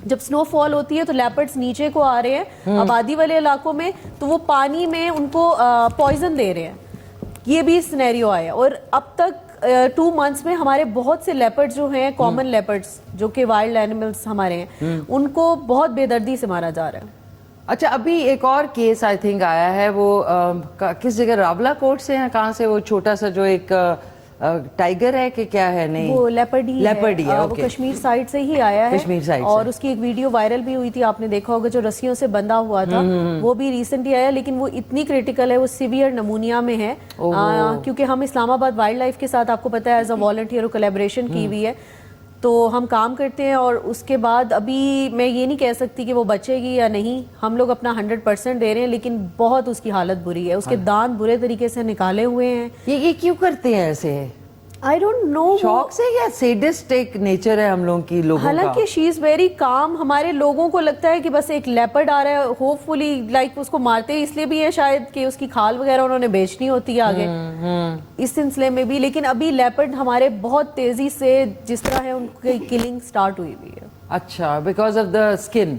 Speaker 7: جب سنو فال ہوتی ہے تو لیپرڈز نیچے کو آ رہے ہیں آبادی والے علاقوں میں, تو وہ پانی میں ان کو پوائزن دے رہے ہیں. یہ بھی سینیریو آیا, اور اب تک 2 months میں ہمارے بہت سے لیپرڈ جو ہیں, کامن لیپرڈز جو کہ وائلڈ اینیملز ہمارے ہیں, ان کو بہت بے دردی سے مارا جا رہا ہے.
Speaker 1: اچھا, ابھی ایک اور کیس آئی تھنک آیا ہے, وہ کس جگہ, راولا کوٹ سے ہیں, کہاں سے, وہ چھوٹا سا جو ایک ٹائیگر ہے کہ کیا ہے, نہیں
Speaker 7: وہ لیپرڈ ہی ہے, وہ کشمیر سائڈ سے ہی آیا ہے, اور اس کی ایک ویڈیو وائرل بھی ہوئی تھی, آپ نے دیکھا ہوگا, جو رسیوں سے بندھا ہوا تھا, وہ بھی ریسنٹلی آیا. لیکن وہ اتنی کریٹیکل ہے, وہ سیویئر نمونیا میں ہے, کیونکہ ہم اسلام آباد وائلڈ لائف کے ساتھ آپ کو پتہ ہے ایز اے والنٹیئر اور کولیبریشن کی ہوئی ہے, تو ہم کام کرتے ہیں. اور اس کے بعد ابھی میں یہ نہیں کہہ سکتی کہ وہ بچے گی یا نہیں, ہم لوگ اپنا 100% دے رہے ہیں, لیکن بہت اس کی حالت بری ہے, اس کے دانت برے طریقے سے نکالے ہوئے ہیں.
Speaker 1: یہ کیوں کرتے ہیں ایسے؟
Speaker 7: I don't know,
Speaker 1: شوق سے یا سیڈسٹ ایک نیچر ہے ہم لوگوں کی لوگوں کا؟
Speaker 7: حالانکہ شی از ویری کام. ہمارے لوگوں کو لگتا ہے کہ بس ایک لیپرڈ آ رہا ہے, ہوپ فلی لائک اس کو مارتے اس لیے بھی ہے شاید کہ اس کی کھال وغیرہ انہوں نے بیچنی ہوتی ہے آگے اس سلسلے میں بھی. لیکن ابھی لیپرڈ ہمارے بہت تیزی سے جس طرح ہے ان کی کلنگ سٹارٹ ہوئی ہوئی ہے.
Speaker 1: اچھا, بیکاز آف دا اسکن,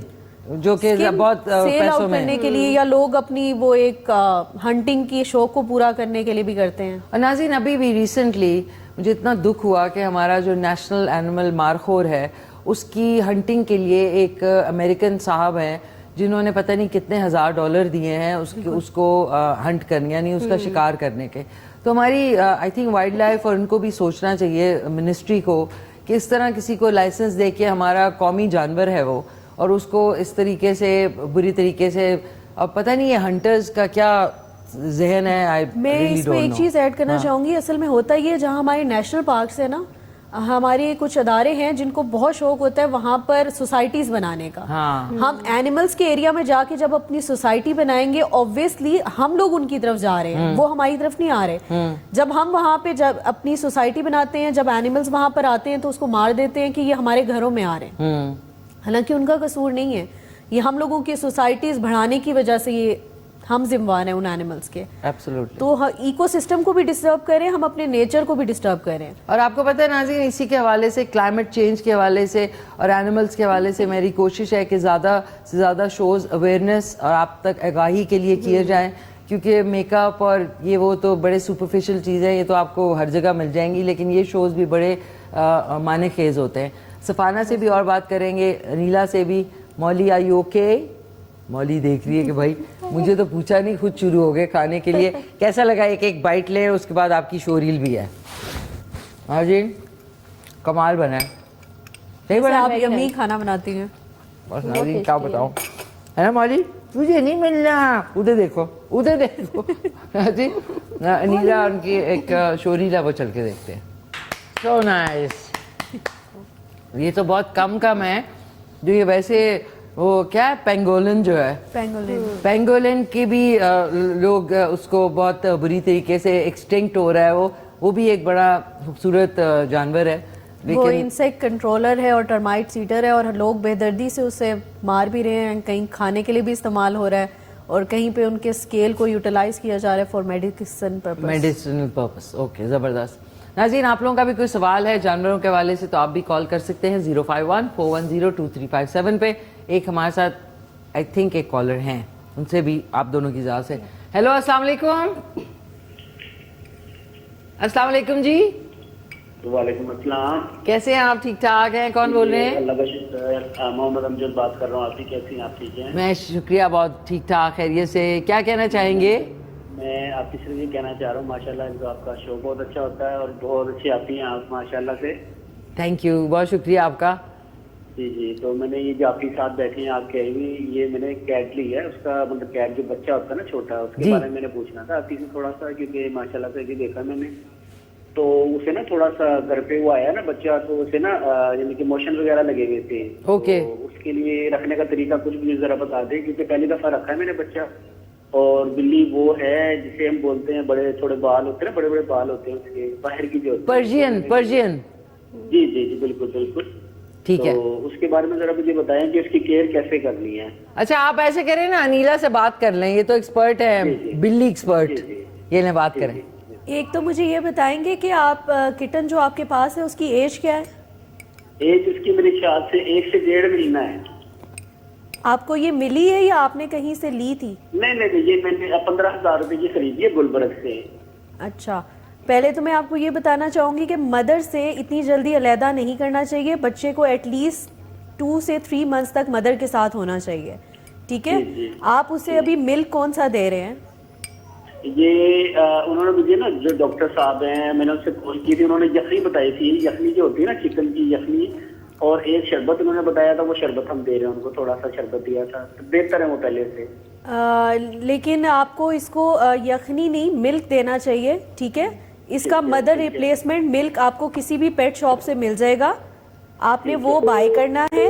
Speaker 1: جو کہ بہت
Speaker 7: سیل آؤٹ کرنے کے لیے, یا لوگ اپنی وہ ایک ہنٹنگ کی شوق کو پورا کرنے کے لیے بھی کرتے ہیں.
Speaker 1: ناظرین, ابھی بھی ریسنٹلی مجھے اتنا دکھ ہوا کہ ہمارا جو نیشنل اینیمل مارخور ہے, اس کی ہنٹنگ کے لیے ایک امریکن صاحب ہیں جنہوں نے پتہ نہیں کتنے $1000 دیے ہیں اس کو ہنٹ کرنے, یعنی اس کا شکار کرنے کے. تو ہماری آئی تھنک وائلڈ لائف اور ان کو بھی سوچنا چاہیے, منسٹری کو, کہ اس طرح کسی کو لائسنس دے کے ہمارا قومی جانور ہے وہ, اور اس کو اس طریقے سے بری طریقے سے, اب پتہ نہیں یہ ہنٹرز کا کیا ذہن ہے.
Speaker 7: میں اس میں ایک چیز ایڈ کرنا چاہوں گی. اصل میں ہوتا یہ, جہاں ہمارے نیشنل پارکس ہیں نا, ہمارے کچھ ادارے ہیں جن کو بہت شوق ہوتا ہے وہاں پر سوسائٹیز بنانے کا. ہم اینیملز کے ایریا میں جا کے جب اپنی سوسائٹی بنائیں گے, obviously ہم لوگ ان کی طرف جا رہے ہیں, وہ ہماری طرف نہیں آ رہے. جب ہم وہاں پہ جب اپنی سوسائٹی بناتے ہیں, جب اینیملز وہاں پر آتے ہیں تو اس کو مار دیتے ہیں کہ یہ ہمارے گھروں میں آ رہے ہیں, حالانکہ ان کا قصور نہیں ہے. یہ ہم لوگوں کی سوسائٹیز بڑھانے کی وجہ سے یہ ہم ذمہ ہیں ان اینیملز کے.
Speaker 1: تو
Speaker 7: ایکو سسٹم کو بھی ڈسٹرب کریں, ہم اپنے نیچر کو بھی ڈسٹرب کریں.
Speaker 1: اور آپ کو پتہ ہے ناظرین, اسی کے حوالے سے, کلائمیٹ چینج کے حوالے سے اور اینیملز کے حوالے سے میری کوشش ہے کہ زیادہ سے زیادہ شوز اویئرنیس اور آپ تک آگاہی کے لیے کیے جائیں, کیونکہ میک اپ اور یہ وہ تو بڑے سپرفیشل چیزیں, یہ تو آپ کو ہر جگہ مل جائیں گی, لیکن یہ شوز بھی بڑے معنی خیز ہوتے ہیں. سفانہ سے بھی اور بات کریں گے, نیلا سے بھی. مولی آر یو اوکے؟ مولی دیکھ رہی ہے کہ بھائی مجھے تو پوچھا نہیں, خود شروع ہو گئے کھانے کے لیے. کیسا لگا؟ ایک بائٹ لیں, اس کے بعد آپ کی شو ریل بھی ہے. ہاں جی, کمال بنا ہے. صحیح بنا,
Speaker 7: آپ یمی کھانا بناتی ہیں.
Speaker 1: بس ناظرین کیا بتاؤں, ہے نا مولی, تجھے نہیں ملنا, ادھر دیکھو ادھر دیکھو. ہاں جی, نیلا ان کی ایک شو ریل ہے, وہ چل کے دیکھتے ہیں. So nice. یہ تو بہت کم ہے جو یہ ویسے وہ کیا ہے, پینگولن جو ہے, پینگولن کی بھی لوگ اس کو بہت بری طریقے سے ایکسٹنکٹ ہو رہا ہے. وہ وہ بھی ایک بڑا خوبصورت جانور ہے.
Speaker 7: وہ انسیکٹ کنٹرولر ہے اور ٹرمائٹ سیٹر ہے, اور لوگ بے دردی سے اسے مار بھی رہے ہیں, کہیں کھانے کے لیے بھی استعمال ہو رہا ہے اور کہیں پہ ان کے اسکیل کو یوٹیلائز کیا جا رہا ہے فار میڈیسنل پرپس. اوکے, زبردست. ناظرین, آپ لوگوں کا بھی کوئی سوال ہے جانوروں کے حوالے سے تو آپ بھی کال کر سکتے ہیں 051-410-2357 پہ. ایک ہمارے ساتھ آئی تھنک ایک کالر ہیں, ان سے بھی آپ دونوں کی اجازت ہے. ہیلو, السلام علیکم. السلام علیکم جی.
Speaker 2: وعلیکم السلام.
Speaker 1: کیسے ہیں آپ؟ ٹھیک ٹھاک ہیں. کون بول رہے ہیں؟
Speaker 2: اللہ کا شکر. محمد امجد بات کر رہا ہوں. آپ کیسی ہیں؟ آپ ٹھیک ہیں؟
Speaker 1: میں شکریہ, بہت ٹھیک ٹھاک, خیریت سے. کیا کہنا چاہیں گے؟
Speaker 2: میں آپ کی صرف یہ کہنا چاہ رہا ہوں ماشاءاللہ آپ کا شو بہت اچھا ہوتا ہے اور بہت اچھی آتی ہیں آپ ماشاءاللہ سے.
Speaker 1: تھینک یو, بہت شکریہ آپ کا.
Speaker 2: جی تو میں نے یہ جو آپ کے ساتھ بیٹھی ہیں آپ کہی ہوئی, یہ میں نے کیٹ لی ہے. اس کا مطلب کیٹ جو بچہ ہوتا ہے نا چھوٹا, اس کے بارے میں نے پوچھنا تھا آپ سے تھوڑا سا, کیونکہ ماشاءاللہ سے یہ دیکھا میں نے تو اسے نا تھوڑا سا گھر پہ وہ آیا نا بچہ, تو اسے نا یعنی کہ موشن وغیرہ لگے ہوئے تھے.
Speaker 1: اوکے,
Speaker 2: اس کے لیے رکھنے کا طریقہ کچھ بھی ذرا بتا دیں, کیونکہ پہلی دفعہ رکھا ہے میں نے بچہ. اور بلی وہ ہے جسے ہم بولتے ہیں بڑے تھوڑے بال ہوتے ہیں نا, بڑے بڑے بال ہوتے ہیں اس کے باہر کی جو
Speaker 1: پرشین.
Speaker 2: جی بالکل بالکل.
Speaker 1: ٹھیک ہے,
Speaker 2: تو اس کے بارے میں ذرا مجھے بتائیں کہ اس کی کیئر کیسے کرنی ہے.
Speaker 1: اچھا, آپ ایسے کریں نا, انیلا سے بات کر لیں, یہ تو ایکسپرٹ ہے, بلی ایکسپرٹ, یہ لیں بات کریں.
Speaker 7: ایک تو مجھے یہ بتائیں گے کہ آپ کٹن جو آپ کے پاس ہے اس کی ایج کیا ہے؟
Speaker 2: ایج اس کی میرے خیال سے 1 سے 1.5 مہینہ ہے.
Speaker 7: آپ کو یہ ملی ہے یا آپ نے کہیں سے لی تھی؟
Speaker 2: نہیں, یہ میں نے 15,000 روپے کی خریدی ہے گلبرگ سے.
Speaker 7: اچھا, پہلے تو میں آپ کو یہ بتانا چاہوں گی کہ مدر سے اتنی جلدی علیحدہ نہیں کرنا چاہیے. بچے کو ایٹ لیسٹ 2 سے 3 منتھس تک مدر کے ساتھ ہونا چاہیے. ٹھیک ہے, آپ اسے ابھی ملک کون سا دے رہے ہیں؟
Speaker 2: یہ انہوں نے مجھے نا جو ڈاکٹر صاحب ہیں, میں نے ان سے پوچھ کی تھی, انہوں نے یخنی بتائی تھی. یخنی جو ہوتی ہے نا چکن کی یخنی, اور ایک شربت انہوں نے بتایا تھا, وہ شربت ہم دے رہے ہیں ان کو, تھوڑا سا شربت دیا تھا. بہتر ہے وہ پہلے سے.
Speaker 7: لیکن آپ کو اس کو یخنی نہیں ملک دینا چاہیے. ٹھیک ہے, اس کا مدر ریپلیسمنٹ ملک آپ کو کسی بھی پیٹ شاپ سے مل جائے گا, آپ نے وہ بائی کرنا ہے.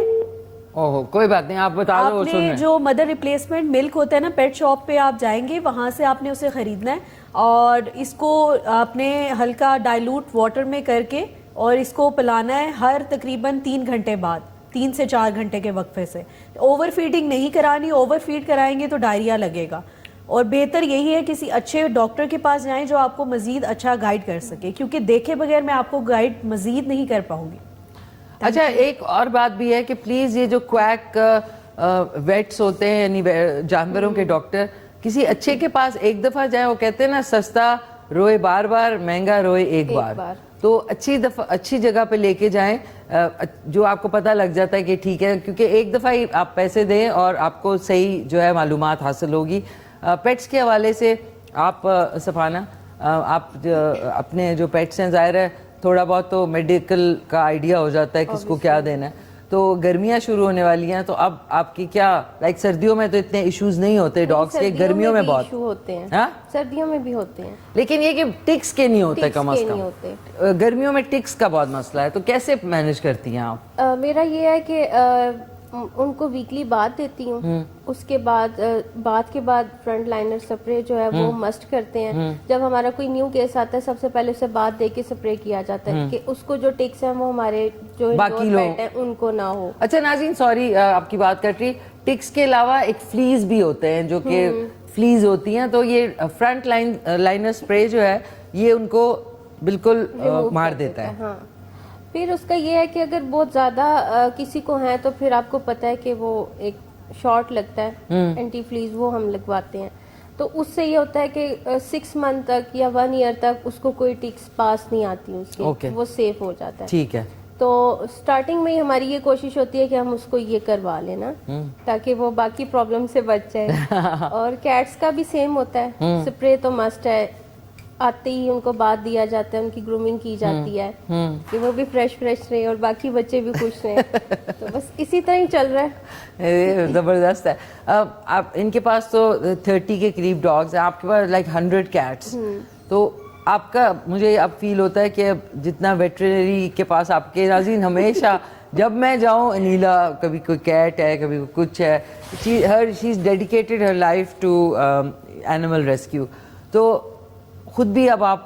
Speaker 1: کوئی بات نہیں, آپ بتا دو.
Speaker 7: آپ نے جو مدر ریپلیسمنٹ ملک ہوتا ہے نا, پیٹ شاپ پہ آپ جائیں گے, وہاں سے آپ نے اسے خریدنا ہے, اور اس کو آپ نے ہلکا ڈائلوٹ واٹر میں کر کے اور اس کو پلانا ہے ہر تقریباً 3 گھنٹے بعد, 3 سے 4 گھنٹے کے وقفے سے. اوور فیڈنگ نہیں کرانی, اوور فیڈ کرائیں گے تو ڈائریا لگے گا. اور بہتر یہی ہے کسی اچھے ڈاکٹر کے پاس جائیں جو آپ کو مزید اچھا گائیڈ کر سکے, کیونکہ دیکھے بغیر میں آپ کو گائیڈ مزید نہیں کر پاؤں گی.
Speaker 1: اچھا, ایک اور بات بھی ہے کہ پلیز یہ جو کویک ویٹس ہوتے ہیں یعنی جانوروں کے ڈاکٹر, کسی اچھے کے پاس ایک دفعہ جائیں. وہ کہتے ہیں نا سستا روئے بار بار, مہنگا روئے ایک بار. تو اچھی جگہ پہ لے کے جائیں جو آپ کو پتہ لگ جاتا ہے کہ ٹھیک ہے, کیونکہ ایک دفعہ ہی آپ پیسے دیں اور آپ کو صحیح جو ہے معلومات حاصل ہوگی. پیٹس کے حوالے سے آپ سفانہ, آپ اپنے جو پیٹس ہیں, ظاہر ہے تھوڑا بہت تو میڈیکل کا آئیڈیا ہو جاتا ہے کس کو کیا دینا ہے. تو گرمیاں شروع ہونے والی ہیں, تو اب آپ کی کیا لائک سردیوں میں تو اتنے ایشوز نہیں ہوتے ڈاگس کے, گرمیوں میں بہت
Speaker 8: ہوتے ہیں. سردیوں میں بھی ہوتے ہیں,
Speaker 1: لیکن یہ کہ ٹکس کے نہیں ہوتے کم از کم. گرمیوں میں ٹکس کا بہت مسئلہ ہے, تو کیسے مینیج کرتی ہیں آپ؟
Speaker 8: میرا یہ ہے کہ ان کو ویکلی بات دیتی ہوں, اس کے بعد بات کے بعد فرنٹ لائنر سپرے جو ہے وہ مسٹ کرتے ہیں. جب ہمارا کوئی نیو کیس آتا ہے سب سے پہلے اسے بات دے کے سپرے کیا جاتا ہے کہ اس کو جو ٹکس ہیں وہ ہمارے جو باقی لوگ ہیں ان کو نہ ہو.
Speaker 1: اچھا ناظرین, سوری آپ کی بات کٹ رہی, ٹکس کے علاوہ ایک فلیز بھی ہوتے ہیں جو کہ فلیز ہوتی ہیں, تو یہ فرنٹ لائنر سپرے جو ہے یہ ان کو بالکل مار دیتا ہے.
Speaker 8: ہاں, پھر اس کا یہ ہے کہ اگر بہت زیادہ کسی کو ہے تو پھر آپ کو پتہ ہے کہ وہ ایک شارٹ لگتا ہے اینٹی فلیز, وہ ہم لگواتے ہیں. تو اس سے یہ ہوتا ہے کہ 6 منتھ تک یا 1 ایئر تک اس کو کوئی ٹکس پاس نہیں آتی اس کی, وہ سیف ہو جاتا ہے.
Speaker 1: ٹھیک ہے,
Speaker 8: تو سٹارٹنگ میں ہی ہماری یہ کوشش ہوتی ہے کہ ہم اس کو یہ کروا لیں نا, تاکہ وہ باقی پرابلم سے بچ جائے. اور کیٹس کا بھی سیم ہوتا ہے, سپرے تو مسٹ ہے, آتے ہی ان کو بات دیا جاتا ہے, ان کی گرومنگ کی جاتی ہے کہ وہ بھی فریش رہے اور باقی بچے بھی خوش رہیں. تو بس اسی طرح ہی چل رہا ہے.
Speaker 1: زبردست ہے. آپ ان کے پاس تو 30 کے قریب ڈاگز ہیں, آپ کے پاس لائک 100 کیٹس. تو آپ کا مجھے اب فیل ہوتا ہے کہ جتنا ویٹرنری کے پاس آپ کے ناظرین, ہمیشہ جب میں جاؤں انیلا, کبھی کوئی کیٹ ہے کبھی کچھ ہے, she is dedicated her life to animal rescue. تو خود بھی اب آپ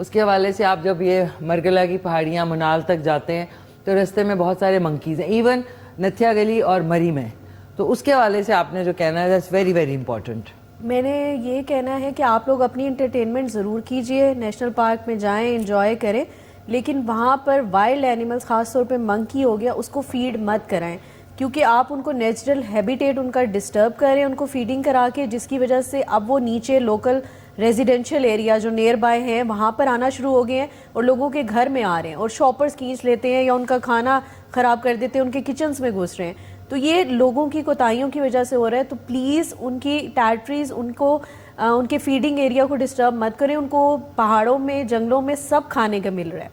Speaker 1: اس کے حوالے سے آپ جب یہ مرگلا کی پہاڑیاں منال تک جاتے ہیں تو رستے میں بہت سارے منکیز ہیں, ایون نتھیا گلی اور مری میں. تو اس کے حوالے سے آپ نے جو کہنا ہے دیٹس ویری ویری امپورٹنٹ.
Speaker 7: میں نے یہ کہنا ہے کہ آپ لوگ اپنی انٹرٹینمنٹ ضرور کیجئے, نیشنل پارک میں جائیں, انجوائے کریں, لیکن وہاں پر وائلڈ اینیملز خاص طور پہ منکی ہو گیا اس کو فیڈ مت کرائیں, کیونکہ آپ ان کو نیچرل ہیبیٹیٹ ان کا ڈسٹرب کریں ان کو فیڈنگ کرا کے, جس کی وجہ سے اب وہ نیچے لوکل ریزیڈینشیل ایریا جو نیئر بائی ہیں وہاں پر آنا شروع ہو گئے ہیں اور لوگوں کے گھر میں آ رہے ہیں اور شاپرز کھینچ لیتے ہیں یا ان کا کھانا خراب کر دیتے ہیں, ان کے کچنز میں گھس رہے ہیں. تو یہ لوگوں کی کوتاہیوں کی وجہ سے ہو رہا ہے. تو پلیز ان کی ٹیریٹریز ان کے فیڈنگ ایریا کو ڈسٹرب مت کریں. ان کو پہاڑوں میں جنگلوں میں سب کھانے کا مل رہا ہے,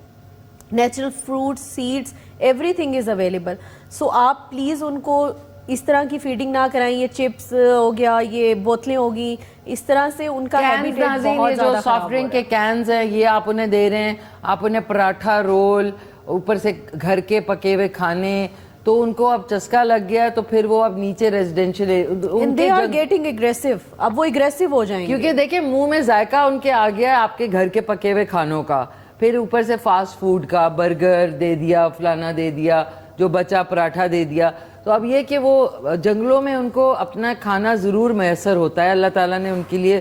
Speaker 7: natural fruits seeds everything is available. So آپ پلیز ان کو اس طرح کی فیڈنگ نہ کرائیں, یہ چپس ہو گیا, یہ بوتلیں ہوگی, اس طرح سے ان کا ہیبیٹیٹ بہت زیادہ خراب ہو رہا ہے.
Speaker 1: سافٹ ڈرنک کے کینز ہیں یہ آپ انہیں دے رہے ہیں, آپ انہیں پراٹھا رول اوپر سے گھر کے پکے ہوئے کھانے, تو ان کو اب چسکا لگ گیا تو پھر وہ اب نیچے residential
Speaker 7: they are getting aggressive, اب وہ اگریسو ہو جائیں گے
Speaker 1: کیونکہ دیکھیں منہ میں ذائقہ ان کے آ گیا ہے آپ کے گھر کے پکے ہوئے کھانوں کا, پھر اوپر سے فاسٹ فوڈ کا, برگر دے دیا, فلانا دے دیا, جو بچا پراٹھا دے دیا. تو اب یہ کہ وہ جنگلوں میں ان کو اپنا کھانا ضرور میسر ہوتا ہے, اللہ تعالیٰ نے ان کے لیے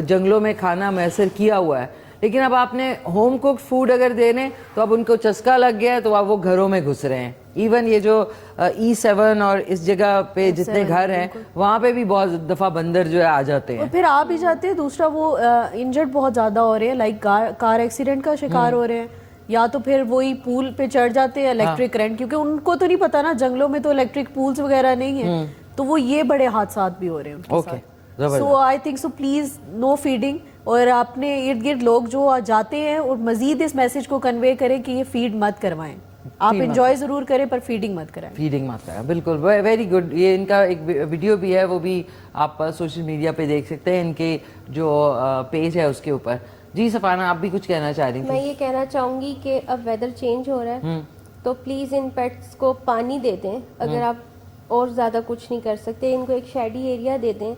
Speaker 1: جنگلوں میں کھانا میسر کیا ہوا ہے, لیکن اب آپ نے ہوم کوکڈ فوڈ اگر دے رہے ہیں تو اب ان کو چسکا لگ گیا ہے تو اب وہ گھروں میں گھس رہے ہیں. ایون یہ جو E7 اور اس جگہ پہ جتنے گھر ہیں وہاں پہ بھی بہت دفعہ بندر جو ہے آ جاتے ہیں,
Speaker 7: اور پھر آ بھی جاتے ہیں. دوسرا وہ انجرڈ بہت زیادہ ہو رہے ہیں, لائک کار ایکسیڈنٹ کا شکار ہو رہے ہیں, یا تو پھر وہی پول پہ چڑھ جاتے ہیں الیکٹرک کرنٹ, کیونکہ ان کو تو نہیں پتا نا جنگلوں میں تو الیکٹرک پولز وغیرہ نہیں ہیں, تو وہ یہ بڑے حادثات بھی ہو رہے ہیں ان کے ساتھ. So I think so please no feeding, اور اپنے ارد گرد لوگ جو جاتے ہیں اور مزید اس میسج کو کنوے کریں کہ یہ فیڈ مت کروائیں, آپ انجوائے ضرور کریں پر فیڈنگ مت کرائیں.
Speaker 1: فیڈنگ مت کرائیں, بالکل ویری گڈ. یہ ان کا ایک ویڈیو بھی ہے, وہ بھی آپ سوشل میڈیا پہ دیکھ سکتے ہیں ان کے جو پیج ہے اس کے اوپر. جی سفانہ آپ بھی کچھ کہنا چاہ رہی تھی؟
Speaker 8: میں یہ کہنا چاہوں گی کہ اب ویدر چینج ہو رہا ہے تو پلیز ان پیٹس کو پانی دے دیں, اگر آپ اور زیادہ کچھ نہیں کر سکتے ان کو ایک شیڈی ایریا دے دیں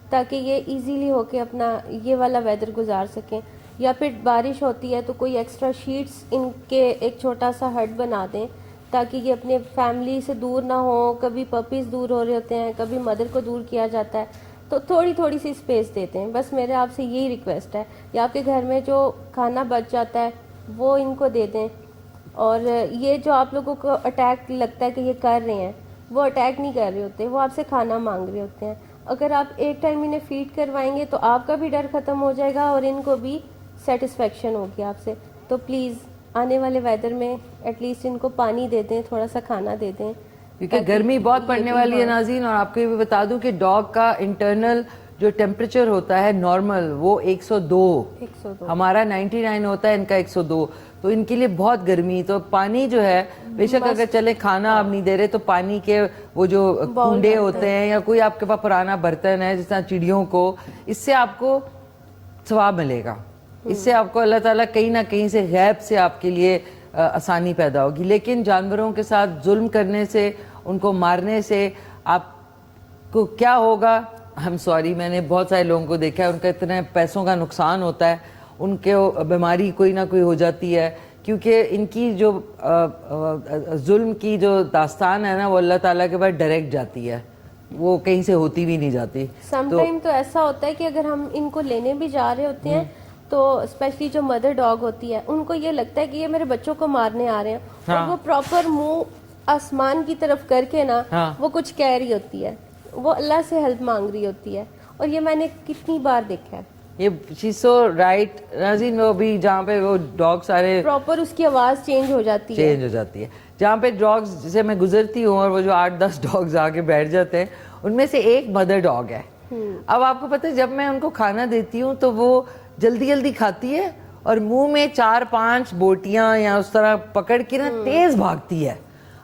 Speaker 8: تاکہ یہ ایزیلی ہو کے اپنا یہ والا ویدر گزار سکیں, یا پھر بارش ہوتی ہے تو کوئی ایکسٹرا شیٹس ان کے ایک چھوٹا سا ہٹ بنا دیں تاکہ یہ اپنے فیملی سے دور نہ ہو. کبھی پپیز دور ہو رہے ہوتے ہیں, کبھی مدر کو دور کیا جاتا ہے, تو تھوڑی تھوڑی سی اسپیس دیتے ہیں. بس میرے آپ سے یہی ریکویسٹ ہے, یا آپ کے گھر میں جو کھانا بچ جاتا ہے وہ ان کو دے دیں. اور یہ جو آپ لوگوں کو اٹیک لگتا ہے کہ یہ کر رہے ہیں, وہ اٹیک نہیں کر رہے ہوتے, وہ آپ سے کھانا مانگ رہے ہوتے ہیں. اگر آپ ایک ٹائم انہیں فیڈ کروائیں گے تو آپ کا بھی ڈر ختم ہو جائے گا اور ان کو بھی سیٹسفیکشن ہوگی آپ سے. تو پلیز آنے والے ویدر میں ایٹ لیسٹ ان کو پانی دے دیں, تھوڑا سا کھانا دے دیں,
Speaker 1: کیونکہ گرمی بہت پڑنے والی ہے ناظرین. اور آپ کو یہ بھی بتا دوں کہ ڈاگ کا انٹرنل جو ٹیمپریچر ہوتا ہے نارمل وہ 102, ہمارا 99 ہوتا ہے, ان کا 102. تو ان کے لیے بہت گرمی. تو پانی جو ہے بے شک اگر چلے کھانا آپ نہیں دے رہے تو پانی کے وہ جو کنڈے ہوتے ہیں یا کوئی آپ کے پاس پرانا برتن ہے جس طرح چڑیوں کو, اس سے آپ کو ثواب ملے گا, اس سے آپ کو اللہ تعالیٰ کہیں نہ کہیں سے غیب سے آپ کے لیے آسانی پیدا ہوگی. لیکن جانوروں کے ساتھ ظلم کرنے سے, ان کو مارنے سے آپ کو کیا ہوگا؟ ہم سوری, میں نے بہت سارے لوگوں کو دیکھا ہے, ان کا اتنے پیسوں کا نقصان ہوتا ہے, ان کے بیماری کوئی نہ کوئی ہو جاتی ہے, کیونکہ ان کی جو ظلم کی جو داستان ہے نا وہ اللہ تعالیٰ کے بعد ڈائریکٹ جاتی ہے, وہ کہیں سے ہوتی بھی نہیں جاتی.
Speaker 8: سم ٹائم تو ایسا ہوتا ہے کہ اگر ہم ان کو لینے بھی جا رہے ہوتے ہیں تو اسپیشلی جو مدر ڈاگ ہوتی ہے ان کو یہ لگتا ہے کہ یہ میرے بچوں کو مارنے آ رہے ہیں, اور وہ پراپر منہ آسمان کی طرف کر کے نا وہ کچھ کہہ رہی ہوتی ہے, وہ اللہ سے ہیلپ مانگ رہی ہوتی ہے. اور یہ میں نے کتنی بار دیکھا ہے.
Speaker 1: یہ شی سو رائٹ ناظرین, وہ بھی جہاں پہ وہ ڈاگ سارے
Speaker 8: پراپر اس کی آواز چینج ہو جاتی ہے,
Speaker 1: جہاں پہ ڈاگز جسے میں گزرتی ہوں اور وہ جو 8-10 ڈاگز آ کے بیٹھ جاتے ہیں, ان میں سے ایک مدر ڈاگ ہے. اب آپ کو پتہ ہے جب میں ان کو کھانا دیتی ہوں تو وہ جلدی جلدی کھاتی ہے اور منہ میں 4-5 بوٹیاں یا اس طرح پکڑ کے نا تیز بھاگتی ہے.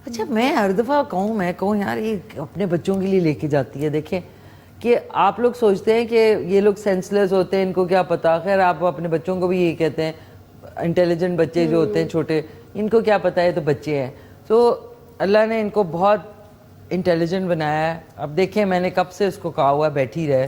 Speaker 1: اچھا میں ہر دفعہ کہوں یار یہ اپنے بچوں کے لیے لے کے جاتی ہے. دیکھیں کہ آپ لوگ سوچتے ہیں کہ یہ لوگ سینسلیس ہوتے ہیں, ان کو کیا پتا. خیر آپ اپنے بچوں کو بھی یہی کہتے ہیں, انٹیلیجنٹ بچے جو ہوتے ہیں چھوٹے, ان کو کیا پتا ہے تو بچے ہیں. تو اللہ نے ان کو بہت انٹیلیجنٹ بنایا ہے. اب دیکھیں میں نے کب سے اس کو کہا ہوا بیٹھی رہے,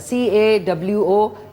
Speaker 1: CAWO